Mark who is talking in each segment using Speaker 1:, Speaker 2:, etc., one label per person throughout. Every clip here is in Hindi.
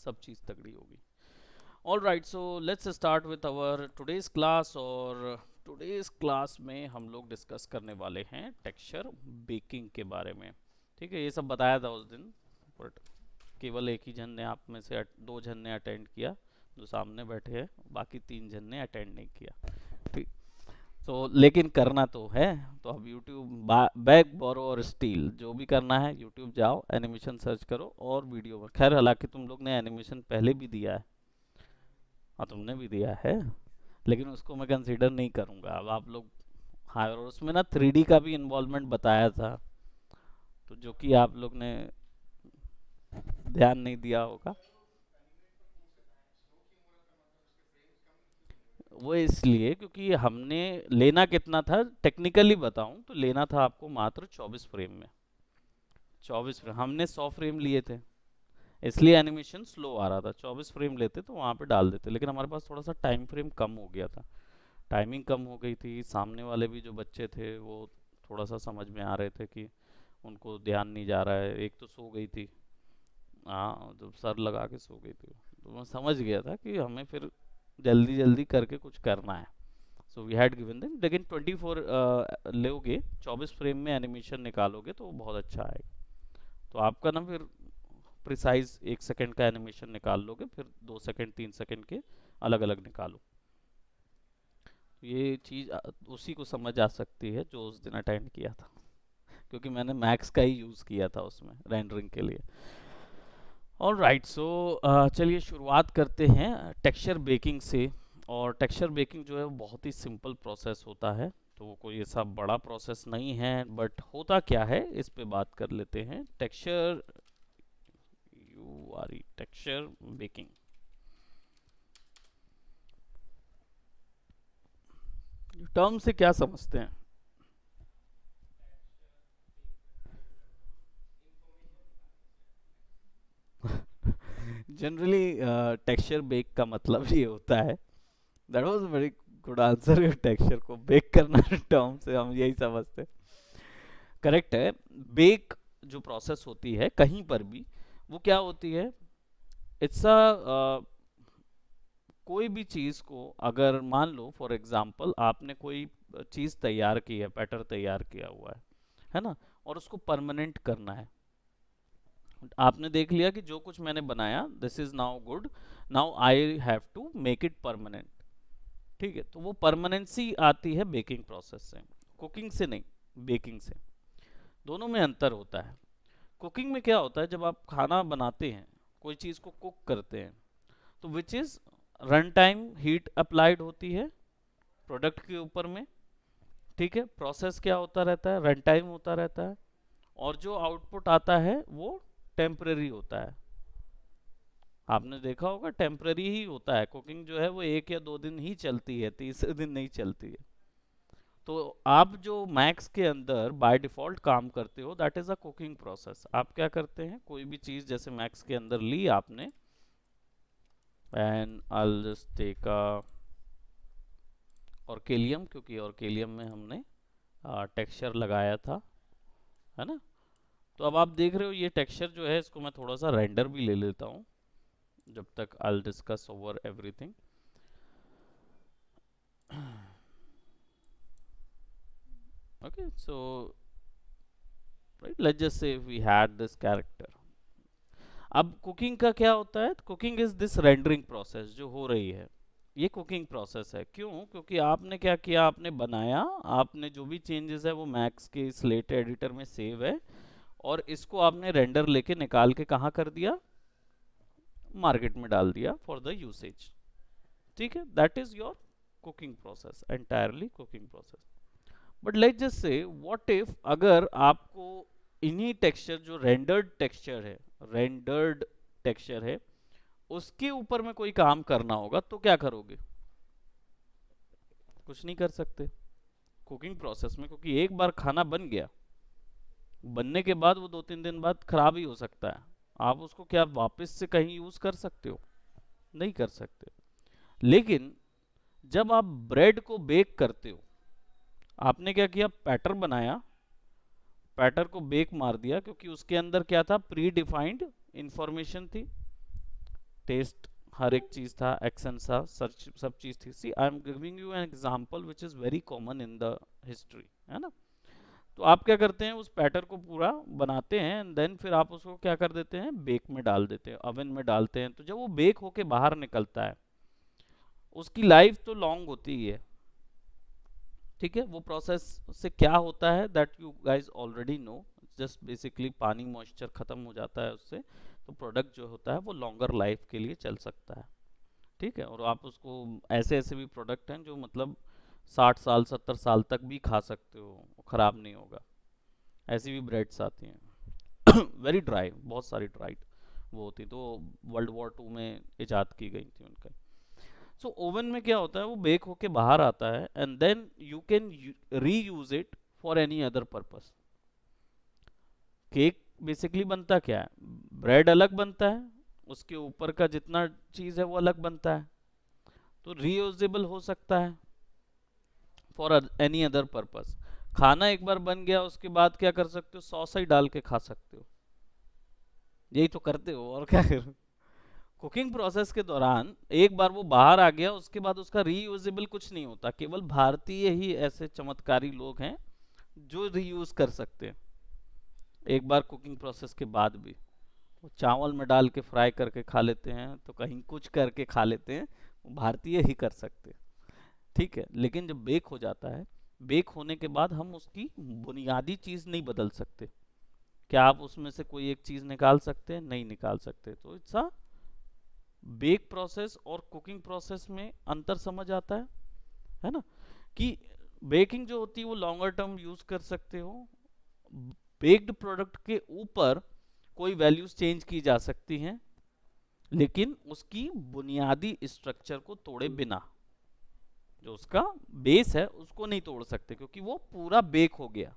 Speaker 1: सब चीज़ तगड़ी होगी। All right, so let's start with our today's class. और टुडेज क्लास में हम लोग डिस्कस करने वाले हैं टेक्सचर बेकिंग के बारे में। ठीक है, ये सब बताया था उस दिन, बट केवल एक ही जन ने, आप में से दो जन ने अटेंड किया जो सामने बैठे हैं, बाकी तीन जन ने अटेंड नहीं किया। ठीक, तो लेकिन करना तो है। तो अब यूट्यूब बैग बोरो और स्टील जो भी करना है, यूट्यूब जाओ, एनिमेशन सर्च करो और वीडियो में, खैर हालांकि तुम लोग ने एनिमेशन पहले भी दिया है। हाँ, तुमने भी दिया है, लेकिन उसको मैं कंसीडर नहीं करूँगा। अब आप लोग, हाँ, और उसमें ना 3D का भी इन्वॉल्वमेंट बताया था, तो जो कि आप लोग ने ध्यान नहीं दिया होगा। वो इसलिए क्योंकि हमने लेना कितना था, टेक्निकली बताऊं तो लेना था आपको मात्र 24 फ्रेम में। 24 फ्रेम, हमने 100 फ्रेम लिए थे, इसलिए एनिमेशन स्लो आ रहा था। 24 फ्रेम लेते तो वहाँ पे डाल देते, लेकिन हमारे पास थोड़ा सा टाइम फ्रेम कम हो गया था, टाइमिंग कम हो गई थी। सामने वाले भी जो बच्चे थे वो थोड़ा सा समझ में आ रहे थे कि उनको ध्यान नहीं जा रहा है। एक तो सो गई थी, हाँ, जब सर लगा के सो गई थी, तो मैं समझ गया था कि हमें फिर जल्दी जल्दी करके कुछ करना है। So we had given them, लेकिन 24 लोगे, 24 फ्रेम में एनिमेशन निकालोगे तो वो बहुत अच्छा आएगा। तो आपका ना फिर प्रिसाइज 1 सेकंड का एनिमेशन निकाल लोगे, फिर 2 सेकंड 3 सेकंड के अलग अलग निकालो। तो ये चीज़ उसी को समझ आ सकती है जो उस दिन अटेंड किया था, क्योंकि मैंने मैक्स का ही यूज़ किया था उसमें रेंडरिंग के लिए। ऑल राइट, सो चलिए शुरुआत करते हैं टेक्सचर बेकिंग से। और टेक्सचर बेकिंग जो है वो बहुत ही सिंपल प्रोसेस होता है, तो वो कोई ऐसा बड़ा प्रोसेस नहीं है। बट होता क्या है इस पे बात कर लेते हैं। टेक्सचर टेक्सचर बेकिंग टर्म से क्या समझते हैं? जनरली टेक्सचर बेक का मतलब ये होता है, that was very good answer. Texture को बेक करना टर्म से हम यही समझते हैं, करेक्ट है। बेक जो प्रोसेस होती है कहीं पर भी, वो क्या होती है, इट्स अ कोई भी चीज़ को, अगर मान लो फॉर एग्जांपल आपने कोई चीज़ तैयार की है, बैटर तैयार किया हुआ है ना, और उसको परमानेंट करना है। आपने देख लिया कि जो कुछ मैंने बनाया, this is now good, now I have to make it permanent. ठीक है, तो वो परमानेंसी आती है बेकिंग प्रोसेस से, कुकिंग से नहीं, बेकिंग से। दोनों में अंतर होता है। कुकिंग में क्या होता है, जब आप खाना बनाते हैं, कोई चीज़ को कुक करते हैं, तो which is run time heat applied होती है प्रोडक्ट के ऊपर में। ठीक है, प्रोसेस क्या होता रहता है, रन टाइम होता रहता है, और जो आउटपुट आता है वो टेम्परेरी होता है। आपने देखा होगा टेम्परेरी ही होता है, कुकिंग जो है वो 1 या 2 दिन ही चलती है, तीसरे दिन नहीं चलती है। तो आप जो मैक्स के अंदर बाय डिफॉल्ट काम करते हो, that is a cooking process. आप क्या करते हैं, कोई भी चीज़ जैसे मैक्स के अंदर ली आपने, एंड आई जस्ट टेक ऑर्केलियम, क्योंकि ऑर्केलियम में हमने टेक्सचर लगाया था, है ना। तो अब आप देख रहे हो ये टेक्सचर जो है, इसको मैं थोड़ा सा रेंडर भी ले लेता हूँ जब तक I discuss over everything. Okay, so right, let's just say we had this character. अब कुकिंग का क्या होता है, cooking is this rendering process जो हो रही है, ये कुकिंग प्रोसेस है। क्यों? क्योंकि आपने क्या किया, आपने बनाया, आपने जो भी चेंजेस है वो मैक्स के स्लेट एडिटर में सेव है, और इसको आपने रेंडर लेके निकाल के कहाँ कर दिया, मार्केट में डाल दिया फॉर द यूसेज। ठीक है, that is your cooking process, entirely cooking process. But let's just से व्हाट इफ, अगर आपको इन्हीं टेक्सचर, जो रेंडर्ड टेक्सचर है, रेंडर्ड टेक्सचर है, उसके ऊपर में कोई काम करना होगा, तो क्या करोगे? कुछ नहीं कर सकते कुकिंग प्रोसेस में, क्योंकि एक बार खाना बन गया, बनने के बाद वो 2-3 दिन बाद खराब ही हो सकता है। आप उसको क्या वापस से कहीं यूज कर सकते हो? नहीं कर सकते। लेकिन जब आप ब्रेड को बेक करते हो, आपने क्या किया, बैटर बनाया, बैटर को बेक मार दिया, क्योंकि उसके अंदर क्या था, प्री डिफाइंड इंफॉर्मेशन थी। टेस्ट, हर एक चीज था, एक्शन था, सब चीज थी। See I am giving you an example which is very common in the history, है ना। तो आप क्या करते हैं, उस पैटर्न को पूरा बनाते हैं एंड देन फिर आप उसको क्या कर देते हैं, बेक में डाल देते हैं, ओवन में डालते हैं। तो जब वो बेक होके बाहर निकलता है, उसकी लाइफ तो लॉन्ग होती ही है, ठीक है। वो प्रोसेस से क्या होता है that you guys already know, just basically पानी मॉइस्चर खत्म हो जाता है उससे, तो प्रोडक्ट जो होता है वो लॉन्गर लाइफ के लिए चल सकता है, ठीक है। और आप उसको, ऐसे ऐसे भी प्रोडक्ट हैं जो मतलब 60 साल 70 साल तक भी खा सकते हो, खराब नहीं होगा। ऐसी भी ब्रेड्स आती हैं वेरी ड्राई, बहुत सारी ड्राइड वो होती, तो वर्ल्ड वॉर 2 में इजाद की गई थी उनका। सो ओवन में क्या होता है, वो बेक होके बाहर आता है and then you can reuse it for any other purpose. Cake basically बनता क्या है, ब्रेड अलग बनता है, उसके ऊपर का जितना चीज है वो अलग बनता है, तो रीयूजेबल हो सकता है फॉर एनी अदर पर्पस। खाना एक बार बन गया, उसके बाद क्या कर सकते हो, सॉस ही डाल के खा सकते हो, यही तो करते हो और क्या करो। कुकिंग प्रोसेस के दौरान एक बार वो बाहर आ गया, उसके बाद उसका रीयूजेबल कुछ नहीं होता। केवल भारतीय ही ऐसे चमत्कारी लोग हैं जो रीयूज कर सकते हैं एक बार कुकिंग प्रोसेस के बाद भी। वो चावल में डाल के फ्राई करके खा लेते हैं, तो कहीं कुछ करके खा लेते हैं, वो भारतीय ही कर सकते हैं, ठीक है। लेकिन जब बेक हो जाता है, बेक होने के बाद हम उसकी बुनियादी चीज़ नहीं बदल सकते। क्या आप उसमें से कोई एक चीज़ निकाल सकते हैं, नहीं निकाल सकते। तो इट्स अ बेक प्रोसेस और कुकिंग प्रोसेस में अंतर समझ आता है ना, कि बेकिंग जो होती है वो लॉन्गर टर्म यूज कर सकते हो, बेक्ड प्रोडक्ट के ऊपर कोई वैल्यूज चेंज की जा सकती हैं, लेकिन उसकी बुनियादी स्ट्रक्चर को तोड़े बिना, जो उसका बेस है उसको नहीं तोड़ सकते, क्योंकि वो पूरा बेक हो गया।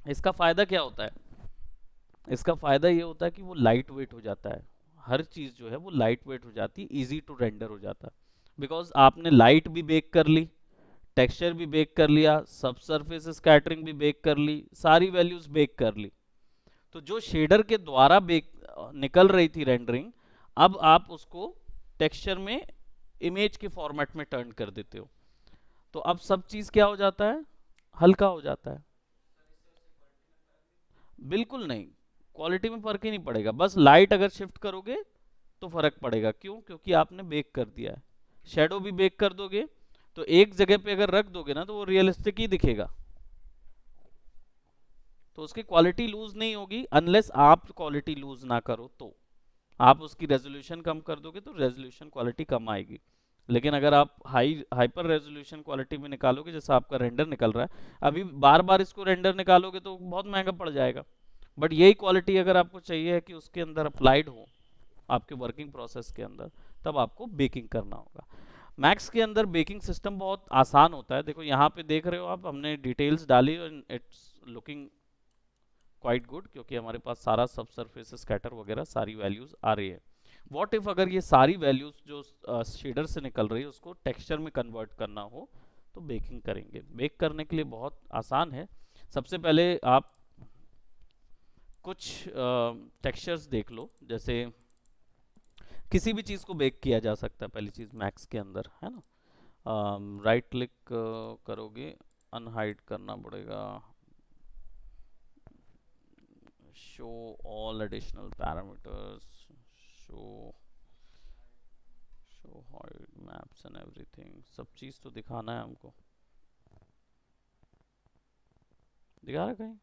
Speaker 1: इसका फायदा क्या होता है, इसका फायदा ये होता है कि वो लाइट वेट हो जाता है, हर चीज जो है वो लाइट वेट हो जाती है, इजी टू रेंडर हो जाता है, बिकॉज आपने लाइट भी बेक कर ली, टेक्सचर भी बेक कर लिया, सब सरफेस स्कैटरिंग भी बेक कर ली, सारी वैल्यूज बेक कर ली। तो जो शेडर के द्वारा बेक निकल रही थी रेंडरिंग, अब आप उसको टेक्सचर में इमेज के फॉर्मेट में टर्न कर देते हो, तो अब सब चीज क्या हो जाता है, हल्का हो जाता है। बिल्कुल नहीं, क्वालिटी में फर्क ही नहीं पड़ेगा, बस लाइट अगर शिफ्ट करोगे तो फर्क पड़ेगा। क्यों, क्योंकि आपने बेक कर दिया है। शेडो भी बेक कर दोगे तो एक जगह पे अगर रख दोगे ना, तो वो रियलिस्टिक ही दिखेगा, तो उसकी क्वालिटी लूज नहीं होगी, अनलेस आप क्वालिटी लूज ना करो। तो आप उसकी रेजोल्यूशन कम कर दोगे तो रेजोल्यूशन क्वालिटी कम आएगी। लेकिन अगर आप हाइपर रेजोल्यूशन क्वालिटी में निकालोगे, जैसा आपका रेंडर निकल रहा है, अभी बार बार इसको रेंडर निकालोगे तो बहुत महंगा पड़ जाएगा। बट यही क्वालिटी अगर आपको चाहिए है कि उसके अंदर अप्लाइड हो आपके वर्किंग प्रोसेस के अंदर, तब आपको बेकिंग करना होगा। मैक्स के अंदर बेकिंग सिस्टम बहुत आसान होता है। देखो यहाँ पे देख रहे हो आप, हमने डिटेल्स डाली, इट्स लुकिंग क्वाइट गुड, क्योंकि हमारे पास सारा सब सरफेस स्कैटर वगैरह सारी वैल्यूज आ रही है। व्हाट इफ अगर ये सारी वैल्यूज जो शेडर से निकल रही है उसको टेक्सचर में कन्वर्ट करना हो, तो बेकिंग करेंगे। बेक करने के लिए बहुत आसान है। सबसे पहले आप कुछ टेक्सचर्स देख लो, जैसे किसी भी चीज़ को बेक किया जा सकता है, पहली चीज़ मैक्स के अंदर, है ना। राइट क्लिक करोगे, अनहाइड करना पड़ेगा, show all additional parameters, show show hide maps and everything, सब चीज़ तो दिखाना है हमको। दिखा रहा कहीं,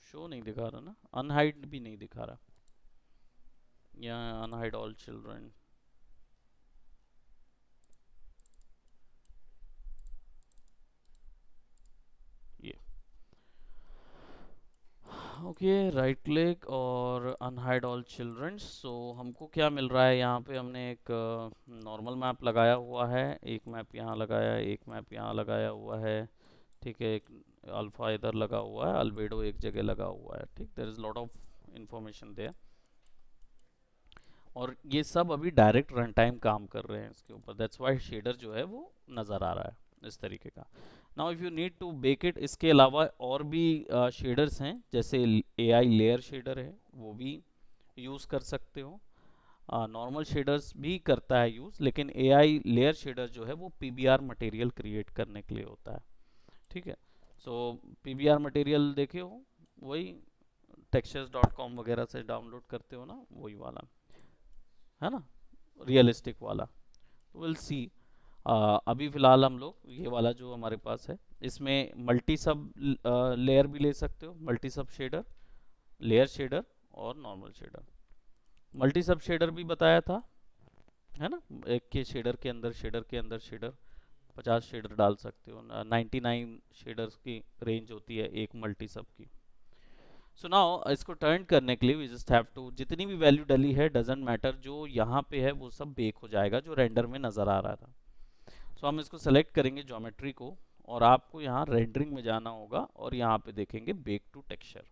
Speaker 1: शो नहीं दिखा रहा ना, अनहाइड भी नहीं दिखा रहा, या अनहाइड ऑल चिल्ड्रन। ये ओके, राइट क्लिक और अनहाइड ऑल चिल्ड्रन। सो हमको क्या मिल रहा है, यहाँ पे हमने एक नॉर्मल मैप लगाया हुआ है, एक मैप यहाँ लगाया है, एक मैप यहाँ लगाया हुआ है, ठीक है। एक अल्फा इधर लगा हुआ है, अल्बेडो एक जगह लगा हुआ है, ठीक। There is lot of information there, और ये सब अभी डायरेक्ट रन टाइम काम कर रहे हैं इसके ऊपर, दैट्स वाई शेडर जो है वो नज़र आ रहा है इस तरीके का। Now if you need to bake it, इसके अलावा और भी शेडर्स हैं, जैसे ए आई लेयर शेडर है, वो भी यूज़ कर सकते हो। नॉर्मल शेडर्स भी करता है यूज़, लेकिन एआई लेयर शेडर जो है वो पीबीआर मटेरियल क्रिएट करने के लिए होता है। ठीक है, सो पीबीआर मटेरियल देखे हो, वही textures.com वगैरह से डाउनलोड करते हो ना, वही वाला है ना, रियलिस्टिक वाला। तो विल सी, अभी फ़िलहाल हम लोग ये वाला जो हमारे पास है, इसमें मल्टी सब लेयर भी ले सकते हो, मल्टी सब शेडर, लेयर शेडर और नॉर्मल शेडर। मल्टी सब शेडर भी बताया था, है ना, एक के शेडर के अंदर शेडर के अंदर शेडर, 50 शेडर डाल सकते हो, 99 शेडर्स की रेंज होती है एक मल्टी सब की। सो नाउ इसको टर्न करने के लिए वी जस्ट हैव टू, जितनी भी वैल्यू डली है डजेंट मैटर, जो यहाँ पे है वो सब बेक हो जाएगा जो रेंडर में नज़र आ रहा था। सो हम इसको सेलेक्ट करेंगे ज्योमेट्री को, और आपको यहाँ रेंडरिंग में जाना होगा और यहाँ पे देखेंगे बेक टू टेक्सचर।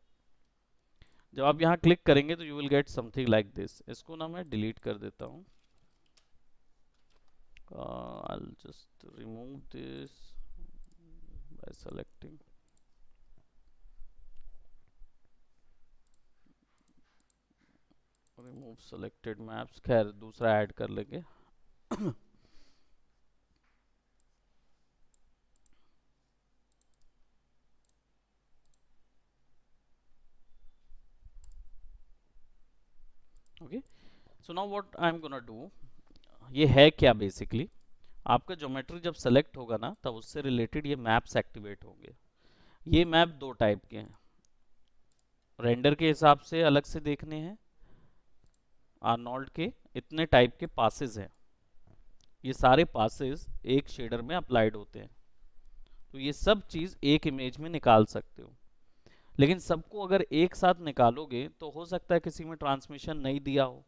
Speaker 1: जब आप यहाँ क्लिक करेंगे तो you will get something like this. इसको ना मैं डिलीट कर देता हूँ, I'll just remove this by selecting, remove selected maps, खैर दूसरा ऐड कर लेंगे। Okay, so now what I am gonna do, ये है क्या बेसिकली, आपका ज्योमेट्री जब सेलेक्ट होगा ना तब उससे रिलेटेड ये मैप्स एक्टिवेट होंगे। ये मैप दो टाइप के हैं, रेंडर के हिसाब से अलग से देखने हैं, आर्नोल्ड के इतने टाइप के पासेस हैं, ये सारे पासेस एक शेडर में अप्लाइड होते हैं, तो ये सब चीज़ एक इमेज में निकाल सकते हो। लेकिन सबको अगर एक साथ निकालोगे तो हो सकता है किसी में ट्रांसमिशन नहीं दिया हो,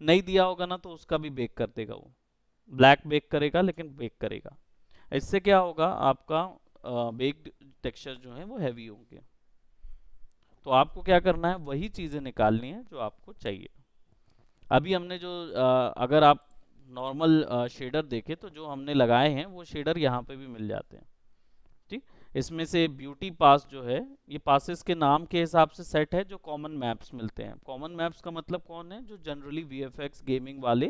Speaker 1: नहीं दिया होगा ना तो उसका भी बेक कर देगा वो, ब्लैक बेक करेगा लेकिन बेक करेगा। इससे क्या होगा, आपका बेक्ड टेक्सचर जो है वो हैवी होंगे। तो आपको क्या करना है, वही चीज़ें निकालनी है जो आपको चाहिए। अभी हमने जो अगर आप नॉर्मल शेडर देखें तो जो हमने लगाए हैं वो शेडर यहाँ पे भी मिल जाते हैं। ठीक, इसमें से ब्यूटी पास जो है, ये पासेस के नाम के हिसाब से सेट है जो कॉमन मैप्स मिलते हैं। कॉमन मैप्स का मतलब कौन है, जो जनरली वीएफएक्स गेमिंग वाले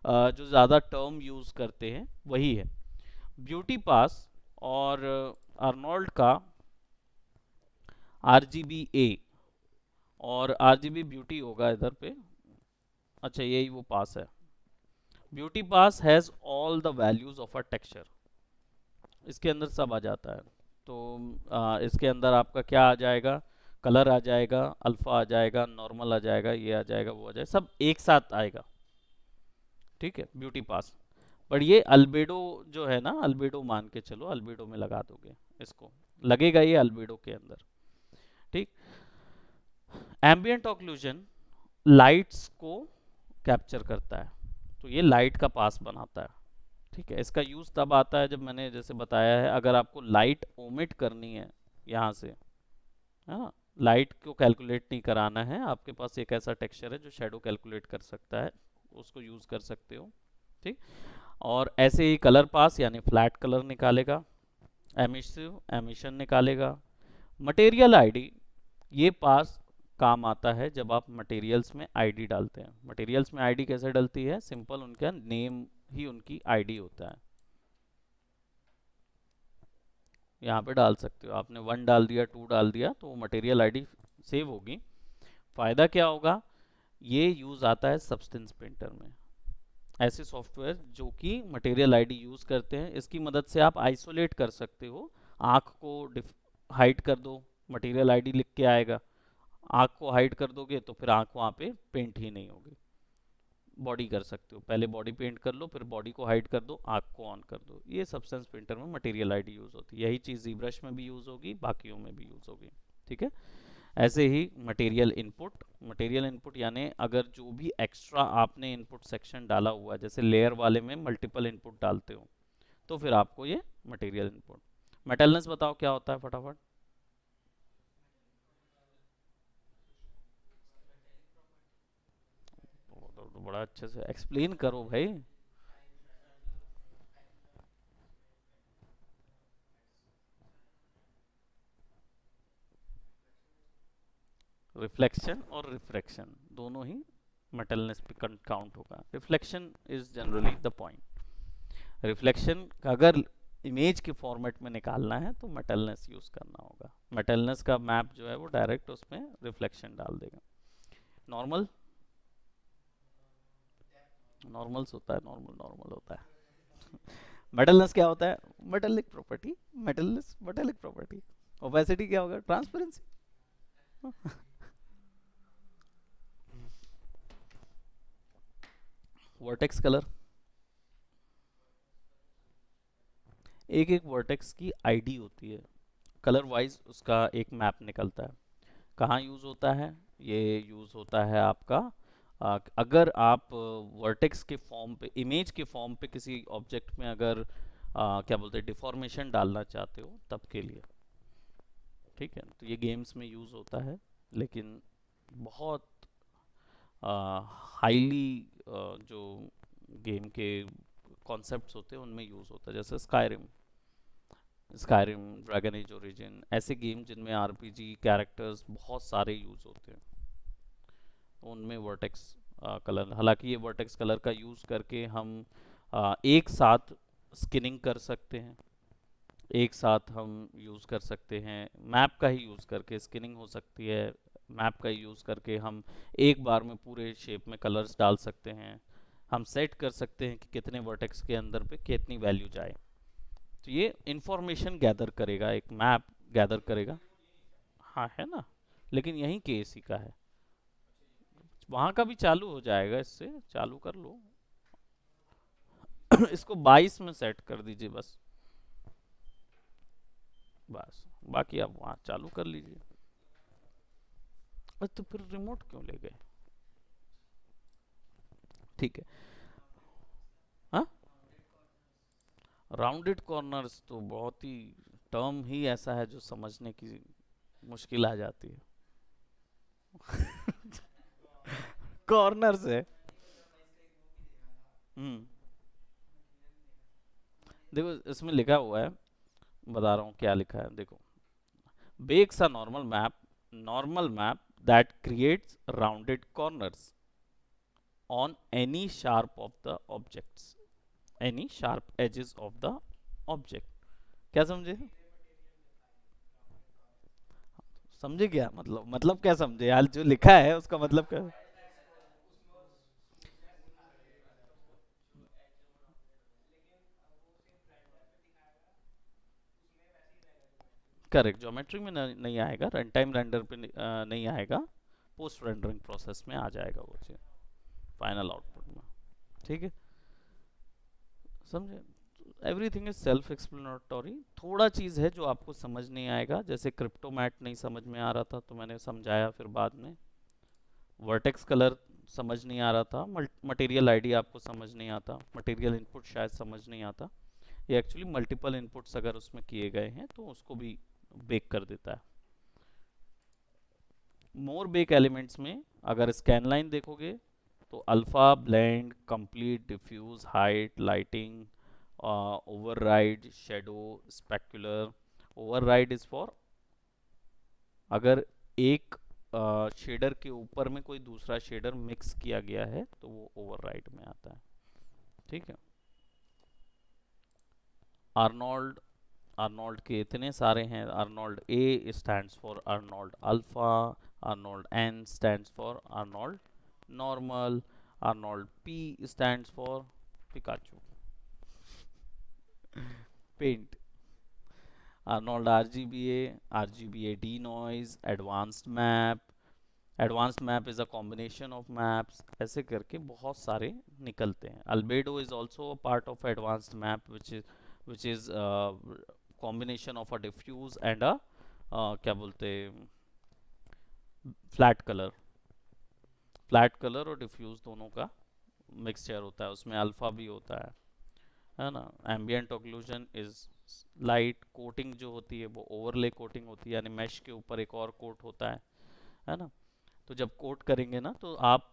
Speaker 1: जो ज़्यादा टर्म यूज़ करते हैं वही है ब्यूटी पास। और आर्नोल्ड का RGBA और RGB ब्यूटी होगा इधर पे, अच्छा यही वो पास है। Beauty pass has all the values of a texture, इसके अंदर सब आ जाता है। तो इसके अंदर आपका क्या आ जाएगा, कलर आ जाएगा, अल्फ़ा आ जाएगा, नॉर्मल आ जाएगा, ये आ जाएगा, वो आ जाएगा, सब एक साथ आएगा। ठीक है, ब्यूटी पास। पर ये अल्बेडो जो है ना, अल्बेडो मान के चलो, अल्बेडो में लगा दोगे इसको, लगेगा ये अल्बेडो के अंदर। ठीक, एम्बियंट ऑक्लूजन लाइट्स को कैप्चर करता है, तो ये लाइट का पास बनाता है। ठीक है, इसका यूज़ तब आता है जब मैंने जैसे बताया है, अगर आपको लाइट ओमिट करनी है यहाँ से, है ना, लाइट को कैलकुलेट नहीं कराना है, आपके पास एक ऐसा टेक्सचर है जो शेडो कैलकुलेट कर सकता है, उसको यूज़ कर सकते हो। ठीक, और ऐसे ही कलर पास यानी फ्लैट कलर निकालेगा, एमिसिव एमिशन निकालेगा, मटेरियल आईडी, ये पास काम आता है जब आप मटेरियल्स में आईडी डालते हैं। मटेरियल्स में आईडी कैसे डलती है, सिंपल उनका नेम ही उनकी आईडी होता है, यहाँ पे डाल सकते हो, आपने 1 डाल दिया, 2 डाल दिया तो वो मटेरियल आईडी सेव होगी। फ़ायदा क्या होगा, ये यूज़ आता है सब्सटेंस पेंटर में, ऐसे सॉफ्टवेयर जो कि मटेरियल आईडी यूज़ करते हैं, इसकी मदद से आप आइसोलेट कर सकते हो। आँख को हाइड कर दो, मटेरियल आईडी लिख के आएगा, आँख को हाइड कर दोगे तो फिर आँख वहाँ पे पेंट ही नहीं होगी। बॉडी कर सकते हो, पहले बॉडी पेंट कर लो, फिर बॉडी को हाइड कर दो, आँख को ऑन कर दो, ये सब्सटेंस पेंटर में मटेरियल आईडी यूज़ होती है। यही चीज़ ZBrush में भी यूज़ होगी, बाकियों में भी यूज़ होगी। ठीक है, ऐसे ही मटेरियल इनपुट, मटेरियल इनपुट यानी अगर जो भी एक्स्ट्रा आपने इनपुट सेक्शन डाला हुआ है, जैसे लेयर वाले में मल्टीपल इनपुट डालते हो तो फिर आपको ये मटेरियल इनपुट। मेटलनेस बताओ क्या होता है फटाफट। तो बड़ा अच्छे से एक्सप्लेन करो भाई। रिफ्लेक्शन और रिफ्रैक्शन दोनों ही मेटलनेस पे काउंट होगा। Reflection is generally the point. Reflection अगर इमेज के फॉर्मेट में निकालना है तो मेटलनेस यूज करना होगा। मेटलनेस का मैप जो है वो डायरेक्ट उसमें रिफ्लेक्शन डाल देगा। नॉर्मल नॉर्मल्स होता है, नॉर्मल नॉर्मल होता है। मेटलनेस क्या होता है? Metallic property, metalness metallic property. Opacity क्या होगा? ट्रांसपेरेंसी। वर्टेक्स कलर, एक एक वर्टेक्स की आईडी होती है, कलर वाइज उसका एक मैप निकलता है। कहाँ यूज़ होता है? ये यूज़ होता है आपका अगर आप वर्टेक्स के फॉर्म पे, इमेज के फॉर्म पे किसी ऑब्जेक्ट में अगर क्या बोलते हैं डिफॉर्मेशन डालना चाहते हो तब के लिए। ठीक है, तो ये गेम्स में यूज़ होता है, लेकिन बहुत हाईली जो गेम के कॉन्सेप्ट्स होते हैं उनमें यूज़ होता है, जैसे स्काईरिम, ड्रैगन एज ओरिजिन, ऐसे गेम जिनमें आरपीजी कैरेक्टर्स बहुत सारे यूज़ होते हैं, तो उनमें वर्टेक्स कलर, हालांकि ये वर्टेक्स कलर का यूज़ करके हम एक साथ स्किनिंग कर सकते हैं, एक साथ हम यूज़ कर सकते हैं, मैप का ही यूज़ करके स्किनिंग हो सकती है, मैप का ही यूज़ करके हम एक बार में पूरे शेप में कलर्स डाल सकते हैं, हम सेट कर सकते हैं कि कितने वर्टेक्स के अंदर पे कितनी वैल्यू जाए। तो ये इंफॉर्मेशन गैदर करेगा, एक मैप गैदर करेगा। हाँ है ना, लेकिन यहीं के एसी का है, वहाँ का भी चालू हो जाएगा, इससे चालू कर लो। इसको 22 में सेट कर दीजिए बस, बस बाकी आप वहाँ चालू कर लीजिए। तो फिर रिमोट क्यों ले गए? ठीक है। हाँ, राउंडेड कॉर्नर्स तो बहुत ही, टर्म ही ऐसा है जो समझने की मुश्किल आ जाती है। कॉर्नर्स है। हम्म, देखो इसमें लिखा हुआ है, बता रहा हूँ क्या लिखा है, देखो। Bakes a normal map that creates rounded corners on any sharp of the objects, any sharp edges of the object. क्या समझे? समझे क्या मतलब क्या समझे यार, जो लिखा है उसका मतलब क्या? करेक्ट, ज्योमेट्री में नहीं आएगा, रन टाइम रेंडर पे नहीं आएगा, पोस्ट रेंडरिंग प्रोसेस में आ जाएगा वो चीज़, फाइनल आउटपुट में। ठीक है, समझे? Everything is self explanatory. थोड़ा चीज़ है जो आपको समझ नहीं आएगा, जैसे क्रिप्टोमैट नहीं समझ में आ रहा था तो मैंने समझाया फिर बाद में, वर्टेक्स कलर समझ नहीं आ रहा था, मटेरियल आईडी आपको समझ नहीं आता, मटेरियल इनपुट शायद समझ नहीं आता, ये एक्चुअली मल्टीपल इनपुट्स अगर उसमें किए गए हैं तो उसको भी बेक कर देता है। मोर बेक एलिमेंट्स में अगर स्कैन लाइन देखोगे तो alpha, blend, complete, diffuse, height, lighting, override, shadow, specular. Override is for अगर एक शेडर के ऊपर में कोई दूसरा शेडर मिक्स किया गया है तो वो ओवरराइड में आता है। ठीक है, आर्नोल्ड, आर्नोल्ड के इतने सारे हैं, Arnold A stands for Arnold alpha, Arnold N stands for Arnold normal, Arnold P stands for Pikachu, paint, Arnold RGBA D noise, advanced map is a combination of maps, ऐसे करके बहुत सारे निकलते हैं। Albedo is also a part of advanced map which is combination of a diffuse and a क्या बोलते, फ्लैट कलर, फ्लैट कलर और डिफ्यूज दोनों का मिक्सचर होता है, उसमें अल्फा भी होता है ना। Ambient occlusion is light, coating जो होती है वो ओवरले कोटिंग होती है, यानी मैश के ऊपर एक और कोट होता है ना। तो जब कोट करेंगे ना तो आप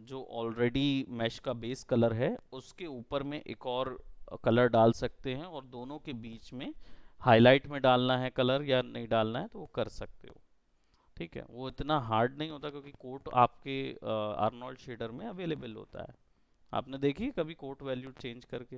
Speaker 1: जो ऑलरेडी मैश का बेस कलर है उसके ऊपर में एक और कलर डाल सकते हैं, और दोनों के बीच में हाईलाइट में डालना है कलर या नहीं डालना है तो वो कर सकते हो। ठीक है, वो इतना हार्ड नहीं होता क्योंकि कोट आपके आर्नोल्ड शेडर में अवेलेबल होता है। आपने देखी है कभी कोट वैल्यू चेंज करके?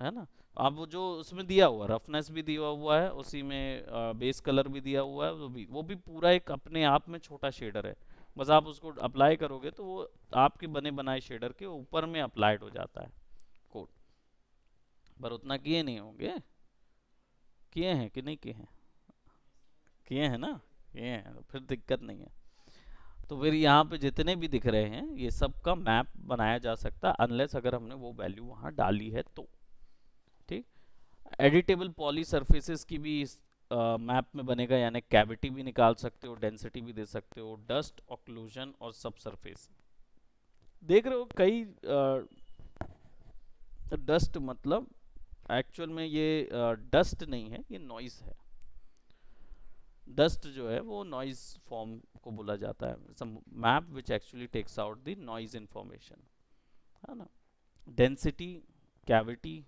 Speaker 1: है ना? अब वो जो उसमें दिया हुआ रफनेस भी दिया हुआ है, उसी में बेस कलर भी दिया हुआ है, वो भी पूरा एक अपने आप में छोटा शेडर है। बस आप उसको अप्लाई करोगे तो वो आपके बने बनाए शेडर के ऊपर में अप्लाइड हो जाता है कोड। पर उतना किए नहीं होंगे। किए हैं कि नहीं किए हैं? किए हैं ना? किए हैं तो फिर दिक्कत नहीं है। तो फिर यहाँ पे जितने भी दिख रहे हैं ये सब का मैप बनाया जा सकता है, अनलेस अगर हमने वो वैल्यू वहाँ डाली है तो। ठीक। एडिटेबल पॉली सरफेसेस की भी इस मैप में बनेगा, यानी कैविटी भी निकाल सकते हो, डेंसिटी भी दे सकते हो, डस्ट ऑक्लूजन और सब सरफेस। देख रहे हो कई डस्ट मतलब एक्चुअल में ये डस्ट नहीं है, ये नॉइस है। डस्ट जो है वो नॉइज फॉर्म को बोला जाता है, map which actually takes out the noise information, है ना? Density, cavity,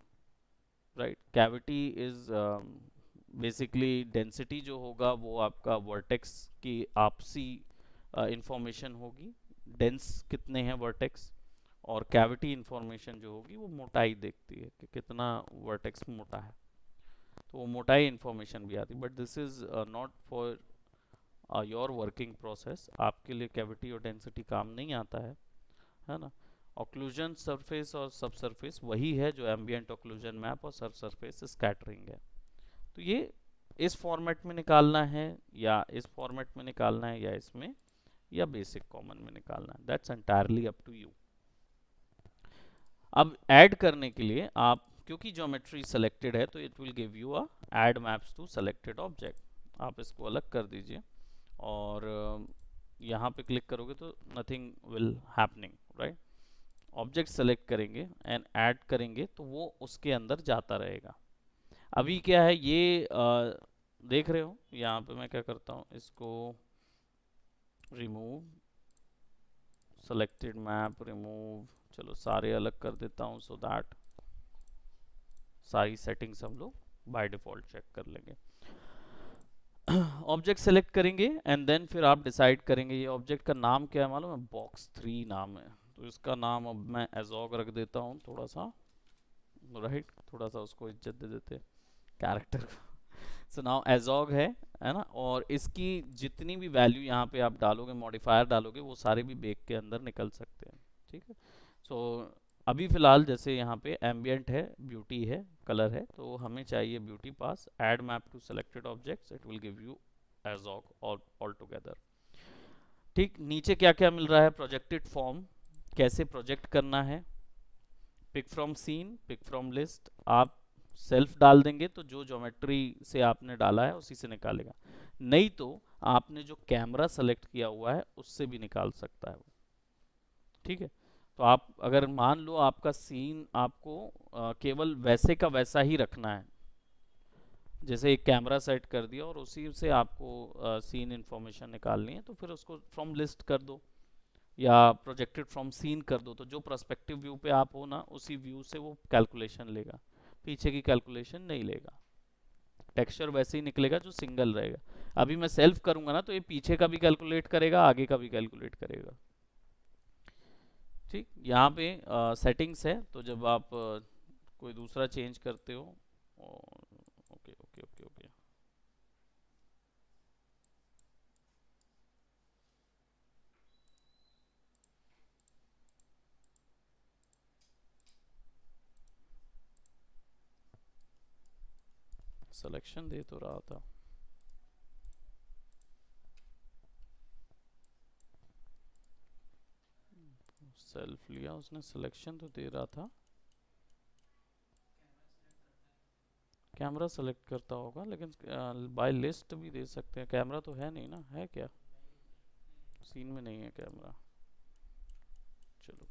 Speaker 1: right? Cavity is basically density जो होगा वो आपका वर्टेक्स की आपसी इंफॉर्मेशन होगी, डेंस कितने हैं वर्टेक्स। और कैविटी इंफॉर्मेशन जो होगी वो मोटाई देखती है कि कितना वर्टेक्स मोटा है, तो वो मोटाई इंफॉर्मेशन भी आती है। But this is not for your working process, आपके लिए कैविटी और डेंसिटी काम नहीं आता है ना? ऑक्लूजन सरफेस और सब सरफेस वही है जो एम्बियंट ऑक्लूजन मैप और सब सरफेस स्कैटरिंग है। तो ये इस फॉर्मेट में निकालना है या इस फॉर्मेट में निकालना है या इसमें या बेसिक कॉमन में निकालना है, that's entirely up to you. अब ऐड करने के लिए आप, क्योंकि ज्योमेट्री सेलेक्टेड है तो it will give you a add maps to selected object. आप इसको अलग कर दीजिए और यहाँ पे क्लिक करोगे तो nothing will happening, right? Object select करेंगे एंड ऐड करेंगे तो वो उसके अंदर जाता रहेगा। अभी क्या है ये देख रहे हो, यहाँ पे मैं क्या करता हूँ, इसको रिमूव, सेलेक्टेड मैप रिमूव, चलो सारे अलग कर देता हूँ सो दैट सारी सेटिंग्स हम लोग बाय डिफॉल्ट चेक कर लेंगे। ऑब्जेक्ट सेलेक्ट करेंगे एंड देन फिर आप डिसाइड करेंगे ये ऑब्जेक्ट का नाम क्या है, मालूम है? बॉक्स 3 नाम है, तो इसका नाम अब मैं एजॉग रख देता हूँ थोड़ा सा, राइट? थोड़ा सा उसको इज्जत दे देते कैरेक्टर को। सो नाउ एजॉग है ना? और इसकी जितनी भी वैल्यू यहाँ पे आप डालोगे, मॉडिफायर डालोगे, वो सारे भी बेक के अंदर निकल सकते हैं। ठीक है? सो अभी फिलहाल जैसे यहाँ पे एम्बियंट है, ब्यूटी है, कलर है, तो हमें चाहिए beauty pass, add map to selected objects, it will give you एजॉग ऑल टुगेदर। ठीक, नीचे क्या क्या मिल रहा है? प्रोजेक्टेड फॉर्म, कैसे प्रोजेक्ट करना है, pick from scene, pick from list. आप सेल्फ डाल देंगे तो जो ज्योमेट्री से आपने डाला है उसी से निकालेगा, नहीं तो आपने जो कैमरा सेलेक्ट किया हुआ है उससे भी निकाल सकता है वो। ठीक है? तो आप अगर मान लो आपका सीन आपको केवल वैसे का वैसा ही रखना है, जैसे एक कैमरा सेट कर दिया और उसी से आपको सीन इंफॉर्मेशन निकालनी है, तो फिर उसको फ्रॉम लिस्ट कर दो या प्रोजेक्टेड फ्रॉम सीन कर दो, तो जो पर्सपेक्टिव व्यू पे आप हो ना उसी व्यू से वो कैलकुलेशन लेगा, पीछे की कैलकुलेशन नहीं लेगा। टेक्सचर वैसे ही निकलेगा जो सिंगल रहेगा। अभी मैं सेल्फ करूंगा ना तो ये पीछे का भी कैलकुलेट करेगा, आगे का भी कैलकुलेट करेगा। ठीक, यहाँ पे सेटिंग्स है, तो जब आप कोई दूसरा चेंज करते हो, okay okay okay okay, selection दे तो रहा था, सेल्फ लिया उसने, सिलेक्शन तो दे रहा था। कैमरा सेलेक्ट करता होगा, लेकिन बाय लिस्ट भी दे सकते हैं। कैमरा तो है नहीं ना, है क्या? सीन में नहीं है कैमरा। चलो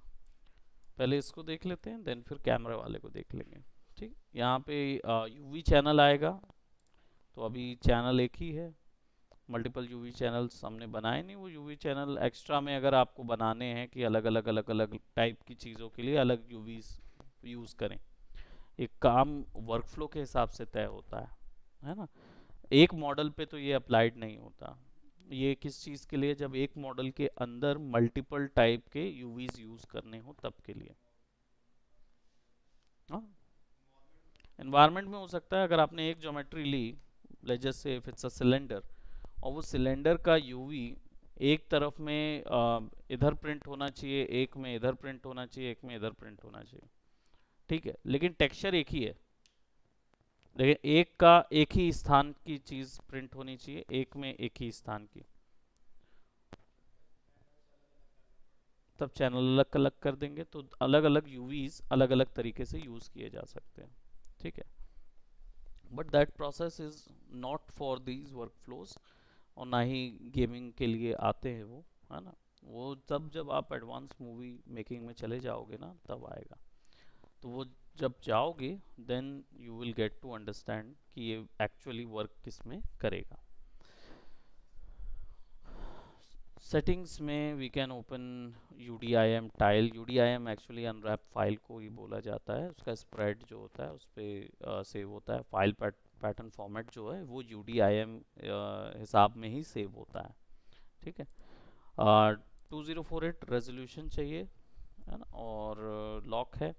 Speaker 1: पहले इसको देख लेते हैं, देन फिर कैमरा वाले को देख लेंगे। ठीक, यहाँ पे यूवी चैनल आएगा, तो अभी चैनल एक ही है, मल्टीपल यूवी चैनल्स हमने बनाए नहीं। वो यूवी चैनल एक्स्ट्रा में अगर आपको बनाने हैं कि अलग अलग अलग अलग टाइप की चीज़ों के लिए अलग यूवीज यूज़ करें, एक काम वर्कफ्लो के हिसाब से तय होता है ना? एक मॉडल पे तो ये अप्लाइड नहीं होता। ये किस चीज़ के लिए, जब एक मॉडल के अंदर मल्टीपल टाइप के यूवीज यूज करने हो तब के लिए। हाँ, एनवायरनमेंट में हो सकता है, अगर आपने एक ज्योमेट्री ली, let's just say if it's a cylinder, और वो सिलेंडर का यूवी एक तरफ में इधर प्रिंट होना चाहिए, एक में इधर प्रिंट होना चाहिए, एक में इधर प्रिंट होना चाहिए, ठीक है, लेकिन टेक्सचर एक ही है। लेकिन एक का एक ही स्थान की चीज प्रिंट होनी चाहिए, एक में एक ही स्थान की, तब चैनल अलग अलग कर देंगे, तो अलग अलग यूवीज अलग अलग तरीके से यूज किए जा सकते हैं, ठीक है। But that process is not for these work flows, और ना ही गेमिंग के लिए आते हैं वो, है ना। वो तब जब आप एडवांस मूवी मेकिंग में चले जाओगे ना, तब आएगा। तो वो जब जाओगे, then you will get to understand कि ये एक्चुअली वर्क किस में करेगा। सेटिंग्स में we can open UDIM tile. UDIM actually unwrap file को ही बोला जाता है, उसका स्प्रेड जो होता है उस पर सेव होता है। फाइल पैटर्न फॉर्मेट जो है वो UDIM हिसाब में ही सेव होता है, ठीक है। 2048 रेजोल्यूशन चाहिए, है ना, और लॉक है।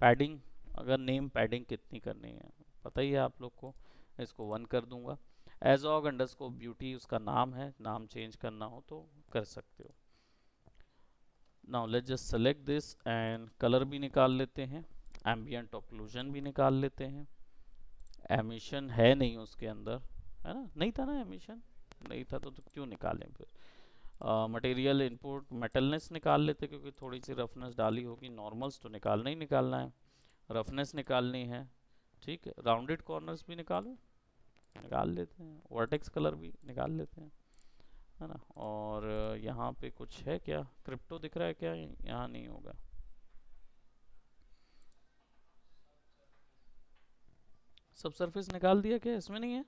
Speaker 1: पैडिंग, अगर नेम पैडिंग कितनी करनी है पता ही है आप लोग को, इसको 1 कर दूंगा। एजॉग अंडरस्कोर ब्यूटी उसका नाम है, नाम चेंज करना हो तो कर सकते हो। Now let's just select this and colour भी निकाल लेते हैं, एम्बियंट ऑक्लूजन भी निकाल लेते हैं। एमिशन है नहीं उसके अंदर, है ना, नहीं था ना एमिशन, नहीं था तो क्यों निकालें फिर। मटेरियल इनपुट मेटलनेस निकाल लेते, क्योंकि थोड़ी सी रफनेस डाली होगी। नॉर्मल्स तो निकालना ही निकालना है, रफनेस निकालनी है, ठीक है। राउंडेड कॉर्नर्स भी निकालो, निकाल लेते हैं। वर्टेक्स कलर भी निकाल लेते हैं, है ना। और यहाँ पे कुछ है क्या, क्रिप्टो दिख रहा है क्या, यहाँ नहीं होगा। सब सरफेस निकाल दिया क्या, इसमें नहीं है।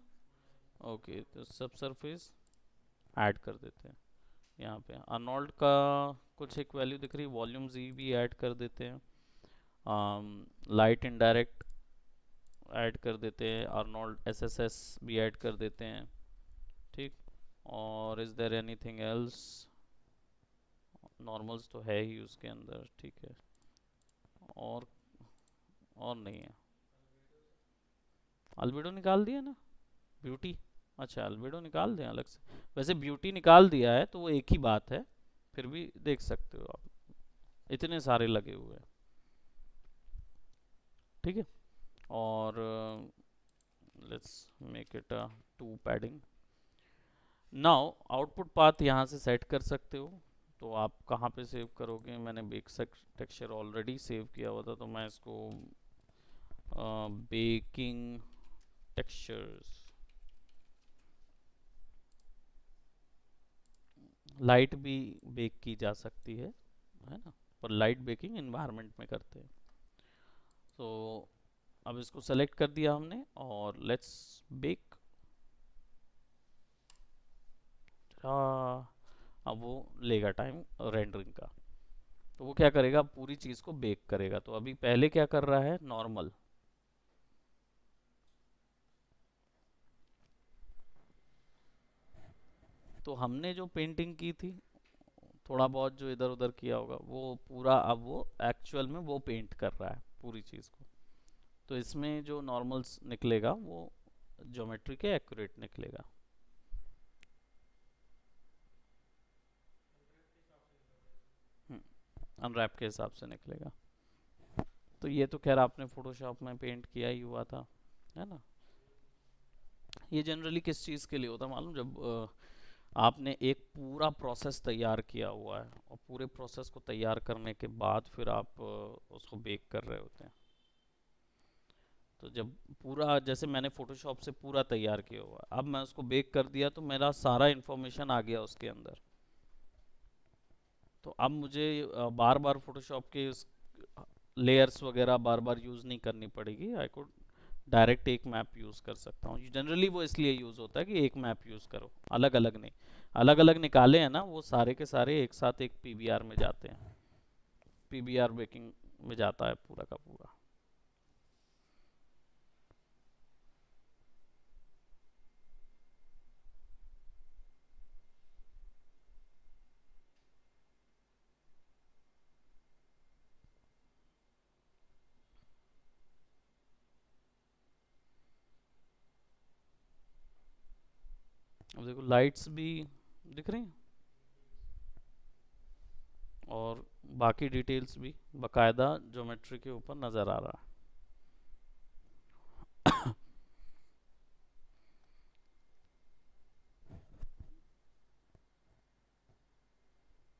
Speaker 1: ओके, तो सब सरफेस ऐड कर देते हैं। यहाँ पे अर्नोल्ड का कुछ एक वैल्यू दिख रही है, वॉल्यूम जी भी ऐड कर देते हैं। लाइट इनडायरेक्ट ऐड कर देते हैं, अर्नोल्ड SSS भी ऐड कर देते हैं, ठीक। और is there anything else, normals तो है ही उसके अंदर, ठीक है। और और नहीं है। अल्बिडो निकाल दिया ना, ब्यूटी, अच्छा अल्बिडो निकाल दें अलग से। वैसे ब्यूटी निकाल दिया है तो वो एक ही बात है, फिर भी देख सकते हो आप, इतने सारे लगे हुए हैं, ठीक है। और let's make it a 2 padding. Now output path यहाँ से सेट कर सकते हो, तो आप कहाँ पे सेव करोगे। मैंने बेसिक टेक्सचर ऑलरेडी सेव किया हुआ था, तो मैं इसको बेकिंग टेक्सचर्स, लाइट भी बेक की जा सकती है ना, पर लाइट बेकिंग इन्वायरमेंट में करते हैं। तो अब इसको सेलेक्ट कर दिया हमने, और लेट्स बेक। अब वो लेगा टाइम रेंडरिंग का, तो वो क्या करेगा, पूरी चीज़ को बेक करेगा। तो अभी पहले क्या कर रहा है, नॉर्मल, तो हमने जो पेंटिंग की थी, थोड़ा बहुत जो इधर उधर किया होगा, वो पूरा अब वो एक्चुअल में वो पेंट कर रहा है पूरी चीज़ को। तो इसमें जो नॉर्मल्स निकलेगा वो ज्योमेट्री के एक्यूरेट निकलेगा। अनरैप के हिसाब से निकलेगा। तो ये तो खैर आपने फोटोशॉप में पेंट किया ही हुआ था, है ना। ये जनरली किस चीज़ के लिए होता है मालूम, जब आपने एक पूरा प्रोसेस तैयार किया हुआ है, और पूरे प्रोसेस को तैयार करने के बाद फिर आप उसको बेक कर रहे होते हैं। तो जब पूरा, जैसे मैंने फोटोशॉप से पूरा तैयार किया हुआ है, अब मैं उसको बेक कर दिया तो मेरा सारा इन्फॉर्मेशन आ गया उसके अंदर। तो अब मुझे बार बार फोटोशॉप के लेयर्स वगैरह बार बार यूज़ नहीं करनी पड़ेगी। आई कुड डायरेक्ट एक मैप यूज़ कर सकता हूँ। जनरली वो इसलिए यूज़ होता है कि एक मैप यूज़ करो, अलग अलग नहीं। अलग अलग निकाले हैं ना, वो सारे के सारे एक साथ एक PBR में जाते हैं, PBR बेकिंग में जाता है पूरा का पूरा। अब देखो लाइट्स भी दिख रही हैं और बाकी डिटेल्स भी बकायदा ज्योमेट्री के ऊपर नज़र आ रहा है।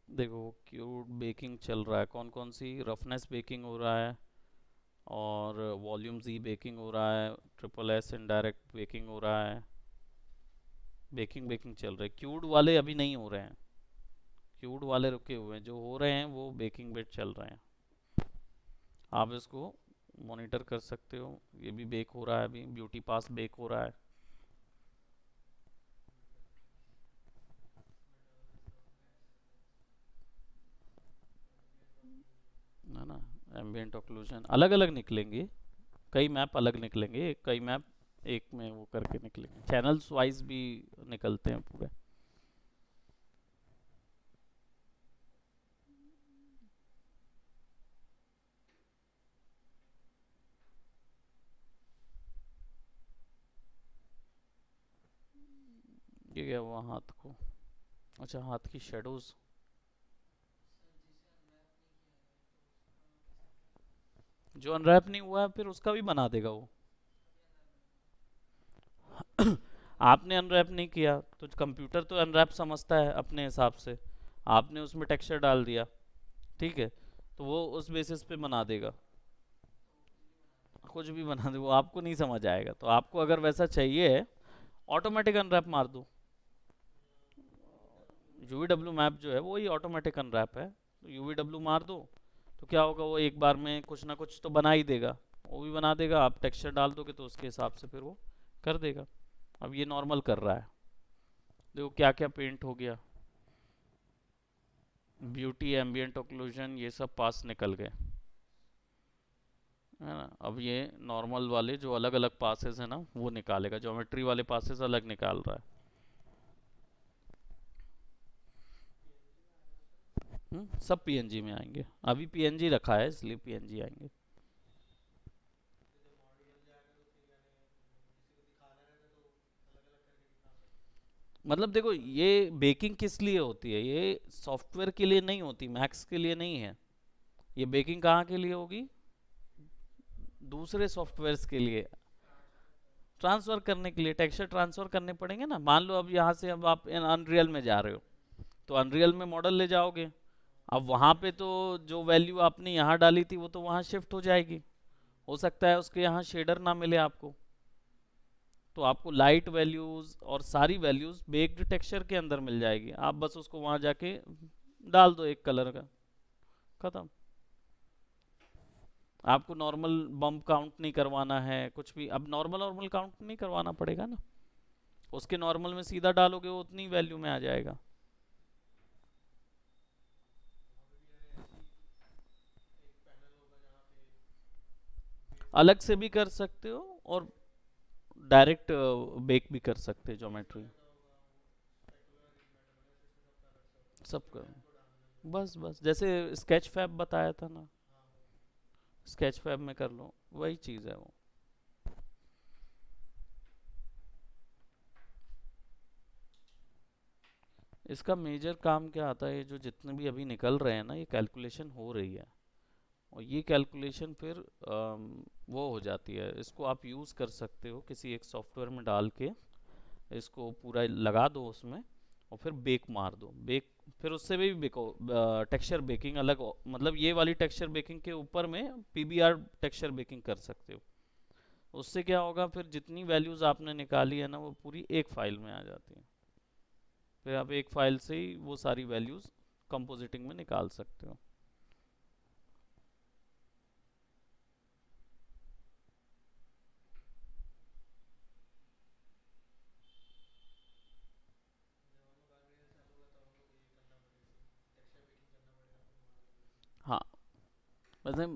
Speaker 1: देखो क्यूट बेकिंग चल रहा है, कौन कौन सी रफनेस बेकिंग हो रहा है और वॉल्यूम जी बेकिंग हो रहा है, ट्रिपल एस इनडायरेक्ट बेकिंग हो रहा है। बेकिंग बेकिंग चल रहा है, क्यूड वाले अभी नहीं हो रहे हैं, क्यूड वाले रुके हुए हैं, जो हो रहे हैं वो बेकिंग बेट चल रहे हैं। आप इसको मॉनिटर कर सकते हो, ये भी बेक हो रहा है, अभी ब्यूटी पास बेक हो रहा है। है ना, एम्बिएंट ऑक्लूजन अलग अलग निकलेंगे, कई मैप अलग निकलेंगे, कई मैप एक में वो करके निकलेंगे, चैनल्स वाइज भी निकलते हैं पूरे। ये क्या हुआ हाथ को, अच्छा हाथ की शेडोज। जो अनरैप नहीं हुआ है फिर उसका भी बना देगा वो। आपने अनरैप नहीं किया तो कंप्यूटर तो अनरैप समझता है अपने हिसाब से, आपने उसमें टेक्सचर डाल दिया, ठीक है, तो वो उस बेसिस पे बना देगा, कुछ भी बना दे, वो आपको नहीं समझ आएगा। तो आपको अगर वैसा चाहिए ऑटोमेटिक अनरैप मार दो, यूवीडब्ल्यू मैप जो है वो ही ऑटोमेटिक अनरैप है, तो यूवीडब्ल्यू मार दो तो क्या होगा, वो एक बार में कुछ ना कुछ तो बना ही देगा, वो भी बना देगा, आप टेक्सचर डाल दोगे तो उसके हिसाब से फिर वो कर देगा। अब ये नॉर्मल कर रहा है, देखो क्या क्या पेंट हो गया, ब्यूटी एम्बिएंट ऑक्लूजन ये सब पास निकल गए, है ना। अब ये नॉर्मल वाले जो अलग अलग पासेस है ना वो निकालेगा, ज्योमेट्री वाले पासेस अलग निकाल रहा है। सब पीएनजी में आएंगे, अभी पीएनजी रखा है इसलिए पीएनजी आएंगे। मतलब देखो ये बेकिंग किस लिए होती है, ये सॉफ्टवेयर के लिए नहीं होती, मैक्स के लिए नहीं है, ये बेकिंग कहाँ के लिए होगी, दूसरे सॉफ्टवेयर्स के लिए, ट्रांसफर करने के लिए, टेक्सचर ट्रांसफर करने पड़ेंगे ना। मान लो अब यहाँ से अब आप अनरियल में जा रहे हो तो अनरियल में मॉडल ले जाओगे, अब वहाँ पे तो जो वैल्यू आपने यहाँ डाली थी वो तो वहाँ शिफ्ट हो जाएगी, हो सकता है उसके यहाँ शेडर ना मिले आपको, तो आपको लाइट वैल्यूज और सारी वैल्यूज बेक्ड टेक्सचर के अंदर मिल जाएगी, आप बस उसको वहाँ जाके डाल दो एक कलर का, खत्म। आपको नॉर्मल बम्प काउंट नहीं करवाना है कुछ भी, अब नॉर्मल नॉर्मल काउंट नहीं करवाना पड़ेगा ना, उसके नॉर्मल में सीधा डालोगे वो उतनी वैल्यू में आ जाएगा। अलग से भी कर सकते हो और डायरेक्ट बेक भी कर सकते हैं ज्योमेट्री, सब कर, बस बस जैसे स्केच फैब बताया था ना, स्केच फैब में कर लो, वही चीज़ है वो। इसका मेजर काम क्या आता है, जो जितने भी अभी निकल रहे हैं ना ये कैलकुलेशन हो रही है, और ये कैलकुलेशन फिर वो हो जाती है, इसको आप यूज़ कर सकते हो किसी एक सॉफ्टवेयर में डाल के, इसको पूरा लगा दो उसमें और फिर बेक मार दो, बेक फिर उससे भी बेको टेक्सचर बेकिंग अलग मतलब ये वाली टेक्सचर बेकिंग के ऊपर में पीबीआर टेक्सचर बेकिंग कर सकते हो। उससे क्या होगा, फिर जितनी वैल्यूज़ आपने निकाली है ना वो पूरी एक फाइल में आ जाती है, फिर आप एक फाइल से ही वो सारी वैल्यूज़ कंपोजिटिंग में निकाल सकते हो। हाँ, वैसे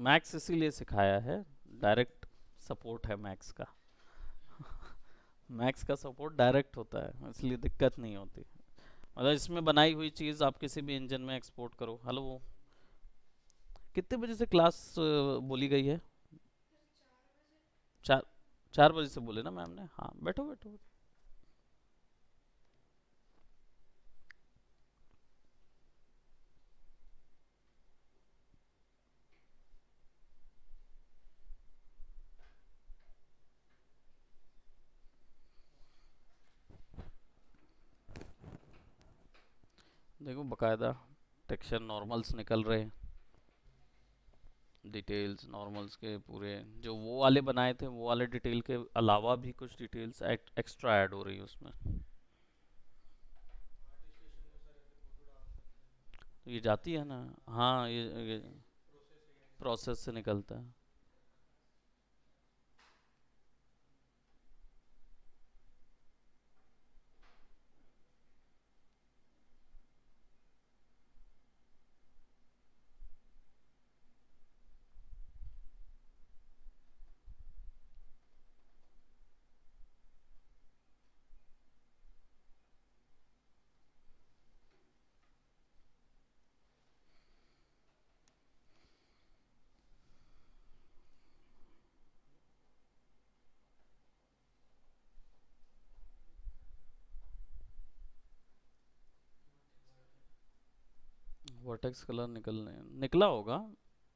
Speaker 1: मैक्स इसीलिए सिखाया है, डायरेक्ट सपोर्ट है मैक्स का, मैक्स का सपोर्ट डायरेक्ट होता है इसलिए दिक्कत नहीं होती, मतलब इसमें बनाई हुई चीज़ आप किसी भी इंजन में एक्सपोर्ट करो। हेलो, कितने बजे से क्लास बोली गई है, 4, 4 बजे से बोले ना मैम ने, हाँ बैठो बैठो। देखो बकायदा टेक्सचर नॉर्मल्स निकल रहे हैं, डिटेल्स नॉर्मल्स के पूरे, जो वो वाले बनाए थे वो वाले डिटेल के अलावा भी कुछ डिटेल्स एक्स्ट्रा ऐड हो रही है उसमें। तो ये जाती है ना। हाँ ये प्रोसेस से निकलता है। वर्टेक्स कलर निकला होगा,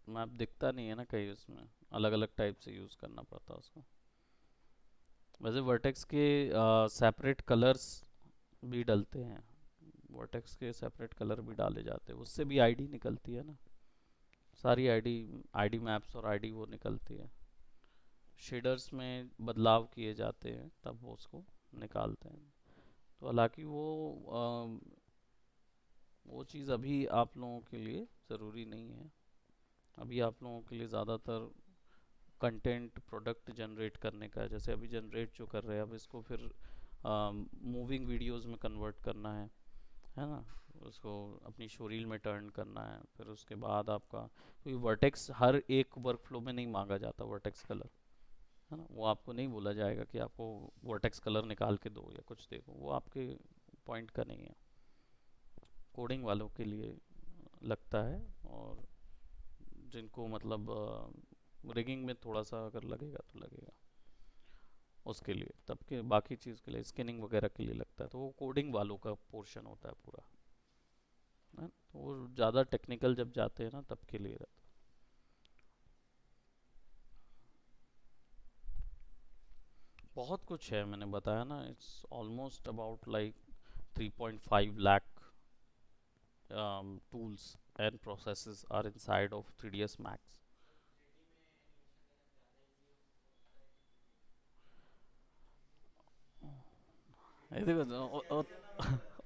Speaker 1: मैप दिखता नहीं है ना कहीं उसमें, अलग अलग टाइप से यूज़ करना पड़ता है उसको। वैसे वर्टेक्स के सेपरेट कलर्स भी डलते हैं, वर्टेक्स के सेपरेट कलर भी डाले जाते हैं, उससे भी आईडी निकलती है ना, सारी आईडी, आईडी मैप्स और आईडी वो निकलती है। शेडर्स में बदलाव किए जाते हैं तब वो उसको निकालते हैं। तो हालांकि वो चीज़ अभी आप लोगों के लिए ज़रूरी नहीं है। अभी आप लोगों के लिए ज़्यादातर कंटेंट प्रोडक्ट जनरेट करने का है, जैसे अभी जनरेट जो कर रहे हैं अब इसको फिर मूविंग वीडियोस में कन्वर्ट करना है ना, उसको अपनी शोरील में टर्न करना है, फिर उसके बाद आपका, क्योंकि वर्टेक्स हर एक वर्कफ्लो में नहीं मांगा जाता वर्टेक्स कलर, है ना, वो आपको नहीं बोला जाएगा कि आपको वर्टेक्स कलर निकाल के दो या कुछ देखो, वो आपके पॉइंट का नहीं है, कोडिंग वालों के लिए लगता है। और जिनको मतलब रिगिंग में थोड़ा सा अगर लगेगा तो लगेगा उसके लिए, तब के बाकी चीज़ के लिए स्किनिंग वगैरह के लिए लगता है, तो वो कोडिंग वालों का पोर्शन होता है पूरा, है, तो वो ज़्यादा टेक्निकल जब जाते हैं ना तब के लिए रहता है। बहुत कुछ है, मैंने बताया ना, it's almost about like 3.5 lakh tools and processes are inside of 3ds Max. ये देखो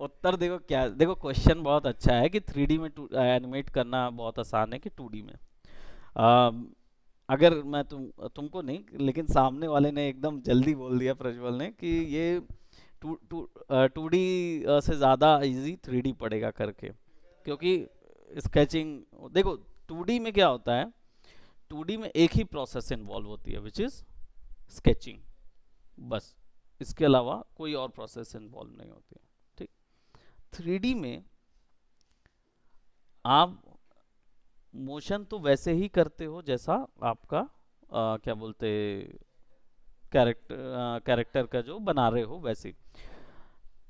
Speaker 1: उत्तर देखो क्या, देखो क्वेश्चन बहुत अच्छा है कि 3D में एनिमेट करना बहुत आसान है कि 2D में। अम, अगर मैं तुमको नहीं, लेकिन सामने वाले ने एकदम जल्दी बोल दिया प्रज्वल ने कि ये टू डी से ज़्यादा इजी 3D पड़ेगा करके, क्योंकि स्केचिंग, देखो 2D में क्या होता है, 2D में एक ही प्रोसेस इन्वॉल्व होती है विच इज़ स्केचिंग, बस, इसके अलावा कोई और प्रोसेस इन्वॉल्व नहीं होती है, ठीक। 3D में आप मोशन तो वैसे ही करते हो जैसा आपका क्या बोलते, कैरेक्टर का जो बना रहे हो वैसे।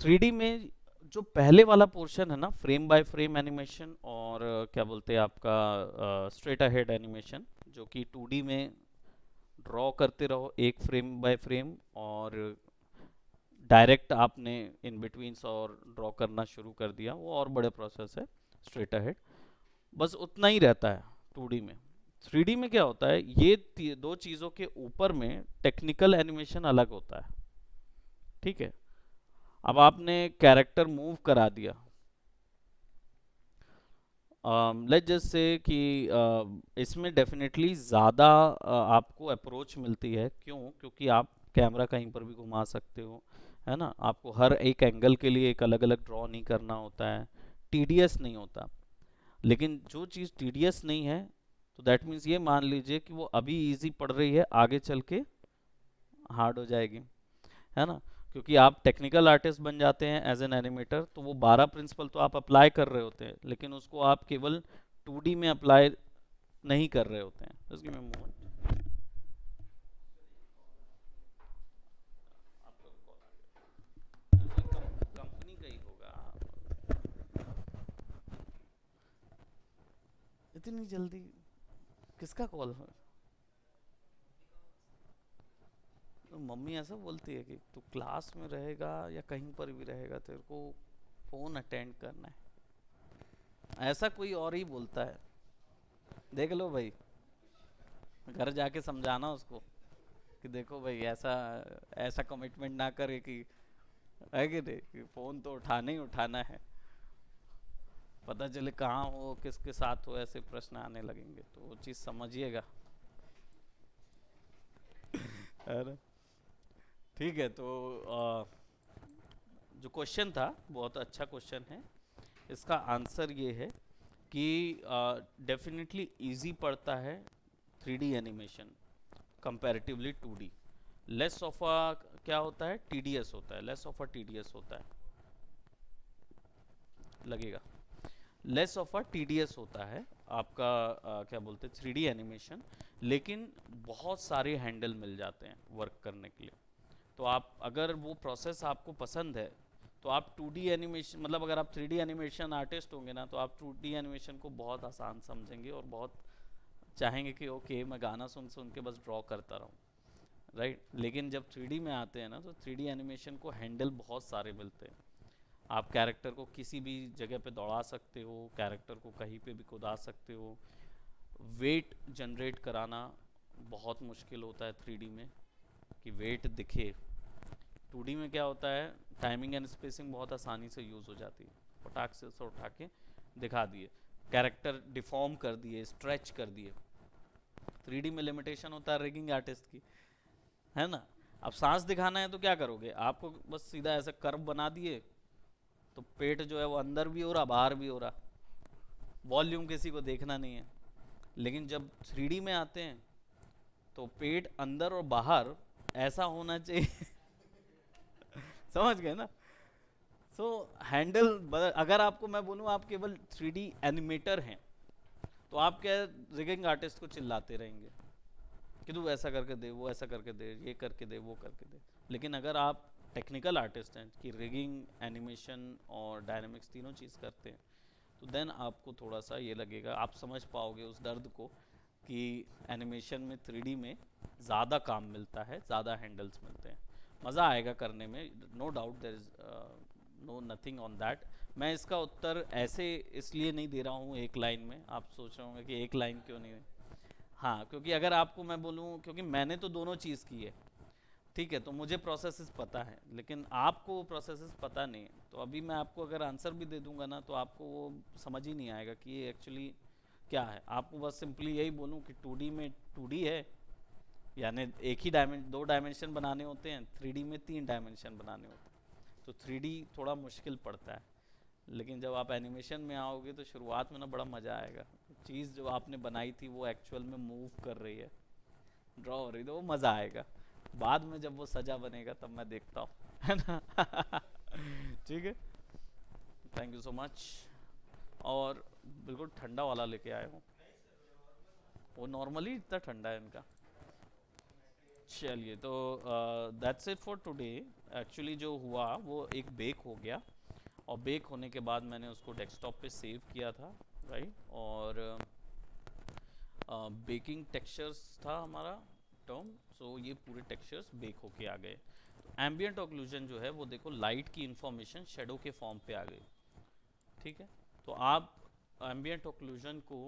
Speaker 1: 3D में जो पहले वाला पोर्शन है ना, फ्रेम बाय फ्रेम एनिमेशन और क्या बोलते हैं आपका स्ट्रेट अहेड एनिमेशन, जो कि 2D में ड्रॉ करते रहो एक फ्रेम बाय फ्रेम, और डायरेक्ट आपने इन बिटवीन्स और ड्रॉ करना शुरू कर दिया, वो और बड़े प्रोसेस है स्ट्रेट अहेड, बस उतना ही रहता है 2D में। 3D में क्या होता है, ये दो चीज़ों के ऊपर में टेक्निकल एनिमेशन अलग होता है, ठीक है। अब आपने कैरेक्टर मूव करा दिया, लेट्स जस्ट से कि इसमें डेफिनेटली ज़्यादा आपको अप्रोच मिलती है, क्यों, क्योंकि आप कैमरा कहीं पर भी घुमा सकते हो, है ना, आपको हर एक एंगल के लिए एक अलग अलग ड्रॉ नहीं करना होता है, टीडीएस नहीं होता। लेकिन जो चीज़ टीडीएस नहीं है, तो दैट मीन्स ये मान लीजिए कि वो अभी इजी पड़ रही है, आगे चल के हार्ड हो जाएगी, है ना, क्योंकि आप टेक्निकल आर्टिस्ट बन जाते हैं एज एन एनिमेटर, तो वो 12 प्रिंसिपल तो आप अप्लाई कर रहे होते हैं, लेकिन उसको आप केवल 2D में अप्लाई नहीं कर रहे होते हैं। Just give me a moment. आपका कॉल आ गया, कंपनी का ही होगा। इतनी जल्दी किसका कॉल है? तो मम्मी ऐसा बोलती है कि तू क्लास में रहेगा या कहीं पर भी रहेगा, तेरे को फोन अटेंड करना है। ऐसा कोई और ही बोलता है, देख लो भाई, घर जाके समझाना उसको कि देखो भाई ऐसा ऐसा कमिटमेंट ना करे कि, है कि नहीं, कि फोन तो उठाना ही उठाना है, पता चले कहाँ हो किसके साथ हो, ऐसे प्रश्न आने लगेंगे, तो वो चीज़ समझिएगा, है ना। ठीक है, तो जो क्वेश्चन था बहुत अच्छा क्वेश्चन है। इसका आंसर ये है कि डेफिनेटली इजी पड़ता है 3D animation comparatively 2D। Less of a क्या होता है, टीडीएस होता है, लेस ऑफ अ टीडीएस होता है, लगेगा, लेस ऑफ अ टीडीएस होता है आपका क्या बोलते हैं 3D एनिमेशन, लेकिन बहुत सारे हैंडल मिल जाते हैं वर्क करने के लिए। तो आप अगर वो प्रोसेस आपको पसंद है तो आप 2D एनिमेशन, मतलब अगर आप 3D एनिमेशन आर्टिस्ट होंगे ना, तो आप 2D एनिमेशन को बहुत आसान समझेंगे और बहुत चाहेंगे कि ओके मैं गाना सुन सुन के बस ड्रॉ करता रहूं, राइट। लेकिन जब 3D में आते हैं ना, तो 3D एनिमेशन को हैंडल बहुत सारे मिलते हैं। आप कैरेक्टर को किसी भी जगह पे दौड़ा सकते हो, कैरेक्टर को कहीं पे भी कुदा सकते हो। वेट जनरेट कराना बहुत मुश्किल होता है 3D में, कि वेट दिखे। 2D में क्या होता है, टाइमिंग एंड स्पेसिंग बहुत आसानी से यूज़ हो जाती है, फटाक से उठा के दिखा दिए, कैरेक्टर डिफॉर्म कर दिए, स्ट्रेच कर दिए। 3D में लिमिटेशन होता है रिगिंग आर्टिस्ट की, है ना। अब सांस दिखाना है तो क्या करोगे, आपको बस सीधा ऐसा कर्व बना दिए, तो पेट जो है वो अंदर भी हो रहा बाहर भी हो रहा, वॉल्यूम किसी को देखना नहीं है। लेकिन जब 3D में आते हैं तो पेट अंदर और बाहर ऐसा होना चाहिए समझ गए ना। सो हैंडल, अगर आपको मैं बोलूँ आप केवल 3D एनिमेटर हैं, तो आप क्या रिगिंग आर्टिस्ट को चिल्लाते रहेंगे कि तू ऐसा करके दे, वो ऐसा करके दे, ये करके दे, वो करके दे। लेकिन अगर आप टेक्निकल आर्टिस्ट हैं कि रिगिंग, एनिमेशन और डायनामिक्स तीनों चीज़ करते हैं, तो देन आपको थोड़ा सा ये लगेगा, आप समझ पाओगे उस दर्द को कि एनिमेशन में 3D में ज़्यादा काम मिलता है, ज़्यादा हैंडल्स मिलते हैं, मज़ा आएगा करने में, no doubt, there is no nothing on that. मैं इसका उत्तर ऐसे इसलिए नहीं दे रहा हूँ एक लाइन में, आप सोच रहे होंगे कि एक लाइन क्यों नहीं है। हाँ, क्योंकि अगर आपको मैं बोलूँ, क्योंकि मैंने तो दोनों चीज़ की है, ठीक है, तो मुझे प्रोसेसेस पता है, लेकिन आपको वो प्रोसेसेस पता नहीं है। तो अभी मैं आपको अगर आंसर भी दे दूंगा ना, तो आपको वो समझ ही नहीं आएगा कि ये एक्चुअली क्या है। आपको बस सिंपली यही बोलूँ कि 2D में 2D है, यानी एक ही दो डायमेंशन बनाने होते हैं, 3D में 3 डायमेंशन बनाने होते हैं, तो 3D थोड़ा मुश्किल पड़ता है। लेकिन जब आप एनिमेशन में आओगे तो शुरुआत में ना बड़ा मज़ा आएगा, चीज़ जो आपने बनाई थी वो एक्चुअल में मूव कर रही है, ड्रॉ हो रही, तो वो मज़ा आएगा। बाद में जब वो सजा बनेगा तब मैं देखता हूँ है ना ठीक है, थैंक यू सो मच। और बिल्कुल ठंडा वाला लेके आया हूँ, वो नॉर्मली इतना ठंडा है इनका। चलिए, तो that's it for today. Actually जो हुआ वो एक बेक हो गया, और बेक होने के बाद मैंने उसको डेस्कटॉप पे सेव किया था, राइट। और बेकिंग टेक्सचर्स था हमारा टर्म, सो ये पूरे टेक्सचर्स बेक होके आ गए। एम्बियंट ऑक्लूजन जो है वो देखो, लाइट की इंफॉर्मेशन शेडो के फॉर्म पे आ गई, ठीक है। तो आप एम्बियंट ऑक्लूजन को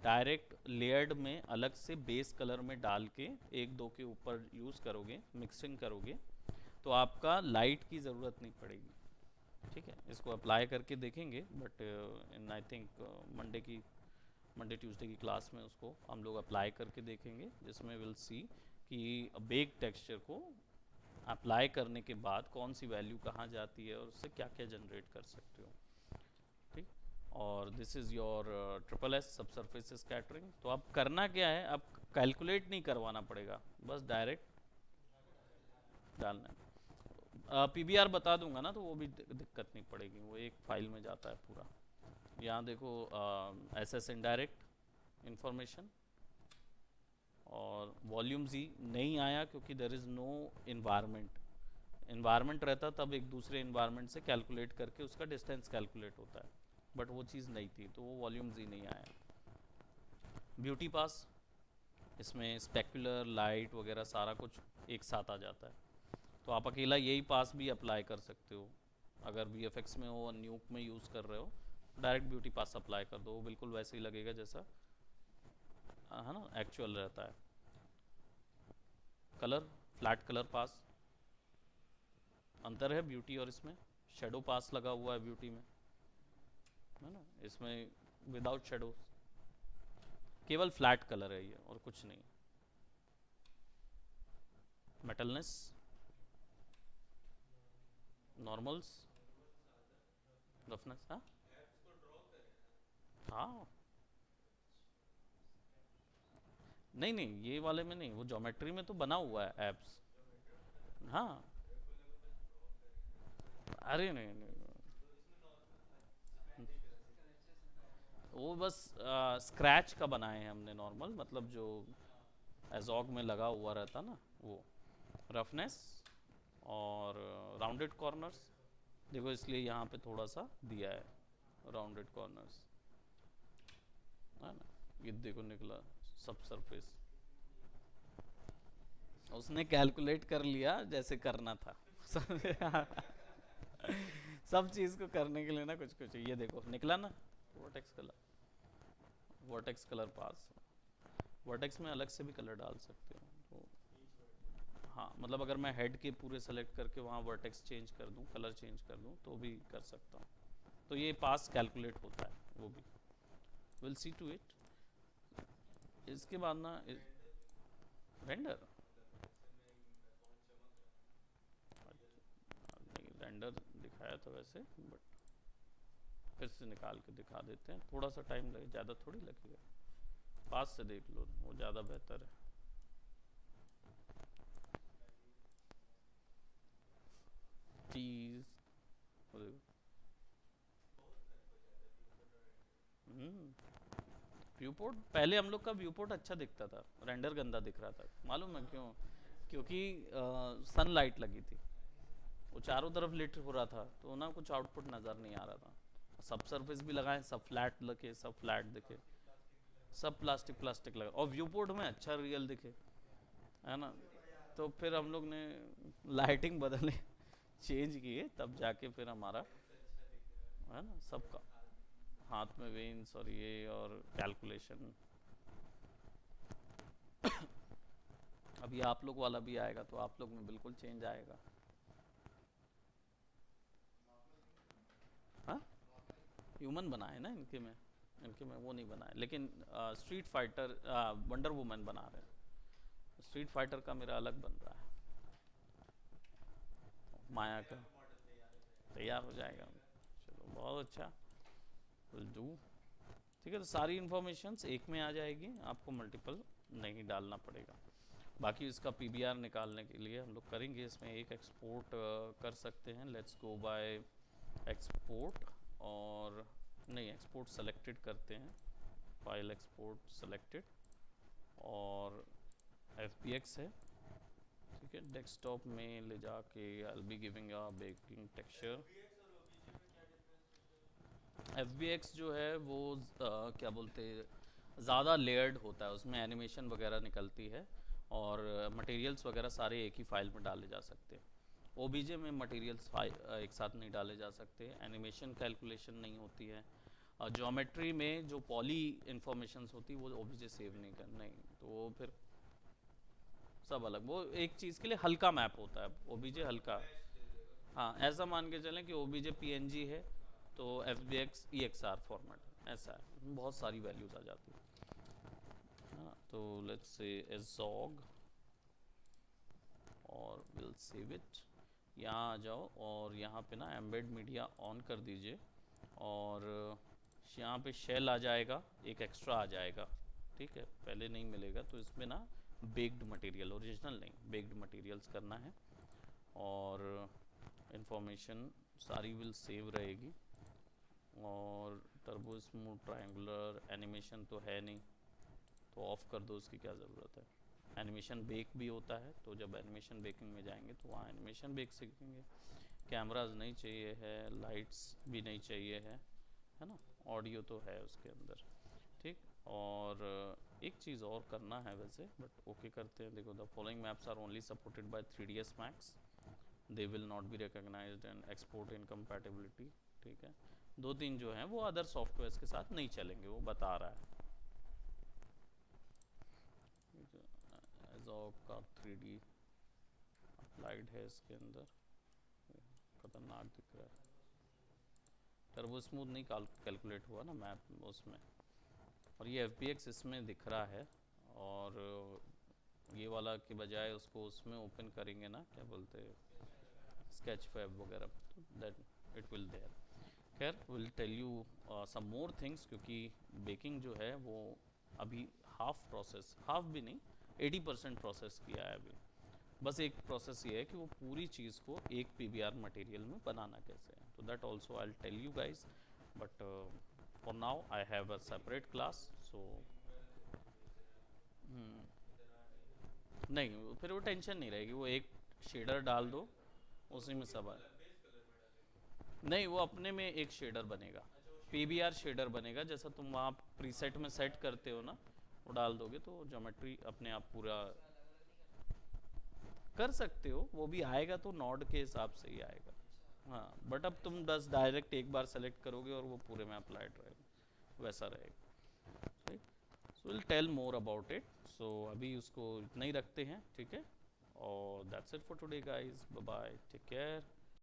Speaker 1: डायरेक्ट लेयर्ड में अलग से बेस कलर में डाल के एक दो के ऊपर यूज़ करोगे, मिक्सिंग करोगे, तो आपका लाइट की ज़रूरत नहीं पड़ेगी, ठीक है। इसको अप्लाई करके देखेंगे, but in I think Monday Tuesday की क्लास में उसको हम लोग अप्लाई करके देखेंगे, जिसमें विल सी कि बेक टेक्सचर को अप्लाई करने के बाद कौन सी वैल्यू कहाँ जाती है और उससे क्या क्या जनरेट कर सकते हो, ठीक। और this is your triple S सब सरफेस स्कैटरिंग। तो अब करना क्या है, अब कैलकुलेट नहीं करवाना पड़ेगा, बस डायरेक्ट डालना है। पीबीआर बता दूंगा ना, तो वो भी दिक्कत नहीं पड़ेगी, वो एक फाइल में जाता है पूरा। यहाँ देखो, एस एस इनडायरेक्ट इंफॉर्मेशन, और वॉल्यूम जी नहीं आया क्योंकि there is no environment. Environment रहता तब एक दूसरे इन्वायरमेंट से कैलकुलेट करके उसका डिस्टेंस कैलकुलेट होता है, बट वो चीज़ नहीं थी, तो वो वॉल्यूम जी नहीं आया। ब्यूटी पास, इसमें स्पेकुलर लाइट वगैरह सारा कुछ एक साथ आ जाता है, तो आप अकेला यही पास भी अप्लाई कर सकते हो, अगर वी में हो और न्यूक में यूज़ कर रहे हो डायरेक्ट ब्यूटी पास अप्लाई कर दो, वो बिल्कुल वैसे ही लगेगा जैसा है ना एक्चुअल रहता है। कलर, फ्लैट कलर पास, अंतर है ब्यूटी और इसमें। शेडो पास लगा हुआ है ब्यूटी में, है ना, इसमें विदाउट शेडो, केवल फ्लैट कलर है ये और कुछ नहीं। मेटलनेस, नॉर्मल्स, रफनेस, हाँ हाँ, नहीं नहीं ये वाले में नहीं, वो ज्योमेट्री में तो बना हुआ है एप्स। हाँ, अरे नहीं नहीं, वो बस स्क्रैच का बनाए हैं हमने नॉर्मल, मतलब जो एजॉग में लगा हुआ रहता ना वो। रफनेस और राउंडेड कॉर्नर्स, देखो इसलिए यहाँ पे थोड़ा सा दिया है राउंडेड कॉर्नर्स, है ना, ये देखो निकला सब सरफेस। उसने कैलकुलेट कर लिया जैसे करना था। सब चीज को करने के लिए ना कुछ कुछ, ये देखो निकला ना, वर्टेक्स कलर, वर्टेक्स कलर पास। वर्टेक्स में अलग से भी कलर डाल सकते हो तो, हाँ मतलब अगर मैं हेड के पूरे सेलेक्ट करके वहाँ वर्टेक्स चेंज कर दूँ, कलर चेंज कर दूँ तो भी कर सकता हूँ। तो ये पास कैलकुलेट होता है वो भी, विल सी टू इट। इसके बाद ना रेंडर, नहीं रेंडर दिखाया था वैसे, बट फिर से निकाल के दिखा देते हैं, थोड़ा सा टाइम लगे, ज़्यादा थोड़ी लगेगा। पास से देख लो वो ज़्यादा बेहतर है। चीज़, व्यू पोर्ट, पहले हम लोग का व्यू पोर्ट अच्छा दिखता था, रेंडर गंदा दिख रहा था, मालूम है क्यों? क्योंकि सनलाइट लगी थी, वो चारों तरफ लिट हो रहा था, तो ना कुछ आउटपुट नज़र नहीं आ रहा था। सब सरफेस भी लगाए, सब फ्लैट लगे, सब फ्लैट दिखे, सब प्लास्टिक प्लास्टिक लगा, और व्यू पोर्ट में अच्छा रियल दिखे, है ना। तो फिर हम लोग ने लाइटिंग बदले, चेंज किए, तब जाके फिर हमारा, है ना, सबका हाथ में वेन्स और ये और कैलकुलेशन। अभी आप लोग वाला भी आएगा तो आप लोग में बिल्कुल चेंज आएगा। हाँ, ह्यूमन बनाए ना इनके में, इनके में वो नहीं बनाए, लेकिन स्ट्रीट फाइटर, वंडर वुमन बना रहे हैं। स्ट्रीट फाइटर का मेरा अलग बन रहा है, माया का तैयार हो जाएगा। चलो बहुत अच्छा, विल डू। ठीक है, तो सारी इन्फॉर्मेशंस एक में आ जाएगी, आपको मल्टीपल नहीं डालना पड़ेगा। बाकी इसका पीबीआर निकालने के लिए हम लोग करेंगे, इसमें एक एक्सपोर्ट कर सकते हैं। लेट्स गो बाय एक्सपोर्ट, और नहीं एक्सपोर्ट सेलेक्टेड करते हैं, फाइल एक्सपोर्ट सेलेक्टेड, और FBX है, ठीक है। डेस्कटॉप में ले जाके I be giving a baking texture. FBX जो है वो क्या बोलते हैं, ज़्यादा लेयर्ड होता है, उसमें एनिमेशन वगैरह निकलती है, और मटेरियल्स वगैरह सारे एक ही फाइल में डाले जा सकते हैं। OBJ में मटेरियल्स एक साथ नहीं डाले जा सकते, एनिमेशन कैलकुलेशन नहीं होती है, ज्योमेट्री में जो पॉली इंफॉर्मेशंस होती है वो OBJ सेव नहीं कर, नहीं तो वो फिर सब अलग, वो एक चीज़ के लिए हल्का मैप होता है OBJ, हल्का। हाँ, ऐसा मान के चलें कि OBJ PNG है तो FBX EXR फॉर्मेट, ऐसा है, बहुत सारी वैल्यूज आ जाती है। हाँ, तो लेट्स से एजॉग, और विल सेव इट। यहाँ आ जाओ और यहाँ पे ना एम्बेड मीडिया ऑन कर दीजिए, और यहाँ पे शेल आ जाएगा, एक एक्स्ट्रा आ जाएगा, ठीक है, पहले नहीं मिलेगा, तो इसमें ना बेक्ड मटेरियल, ओरिजिनल नहीं बेक्ड मटेरियल्स करना है, और इंफॉर्मेशन सारी विल सेव रहेगी। और टर्बो स्मूथ ट्रायंगुलर एनिमेशन तो है नहीं, तो ऑफ कर दो, उसकी क्या ज़रूरत है। एनिमेशन बेक भी होता है, तो जब एनिमेशन बेकिंग में जाएंगे तो वहाँ एनिमेशन बेक सीखेंगे। कैमराज नहीं चाहिए है, लाइट्स भी नहीं चाहिए है ना, ऑडियो तो है उसके अंदर, ठीक। और एक चीज़ और करना है वैसे, बट ओके करते हैं। देखो, the following maps are only supported by 3ds Max, they will not be recognized and export incompatibility, ठीक है। दो तीन जो हैं वो अदर सॉफ्टवेयर्स के साथ नहीं चलेंगे, वो बता रहा है। एजॉक का 3D अप्लाइड है इसके अंदर, खतरनाक दिख रहा है। टर्बो स्मूथ नहीं कैलकुलेट हुआ ना मैप उसमें, और ये FBX इसमें दिख रहा है, और ये वाला के बजाय उसको उसमें ओपन करेंगे ना, क्या बोलते हैं, स्केच फैब वगैरह, तो दैट इट विल देयर। खैर will tell you some more things, क्योंकि बेकिंग जो है वो अभी हाफ प्रोसेस, हाफ भी नहीं, 80% प्रोसेस किया है अभी। बस एक प्रोसेस ये है कि वो पूरी चीज़ को एक PBR मटेरियल में बनाना कैसे है, तो that also I will tell you guys, but for now I have a separate class, so नहीं फिर वो टेंशन नहीं रहेगी, वो एक शेडर डाल दो, उसी में सब है। नहीं, वो अपने में एक शेडर बनेगा, PBR शेडर बनेगा, जैसा तुम वहाँ प्रीसेट में सेट करते हो ना, वो डाल दोगे तो ज्योमेट्री अपने आप पूरा कर सकते हो, वो भी आएगा तो नॉड के हिसाब से ही आएगा। हाँ, बट अब तुम बस डायरेक्ट एक बार सेलेक्ट करोगे और वो पूरे में अप्लाइड रहेगा, वैसा रहेगा। Right, so will tell more about it, so अभी उसको इतना ही रखते हैं, ठीक है, और that's it for today guys, bye bye, take care.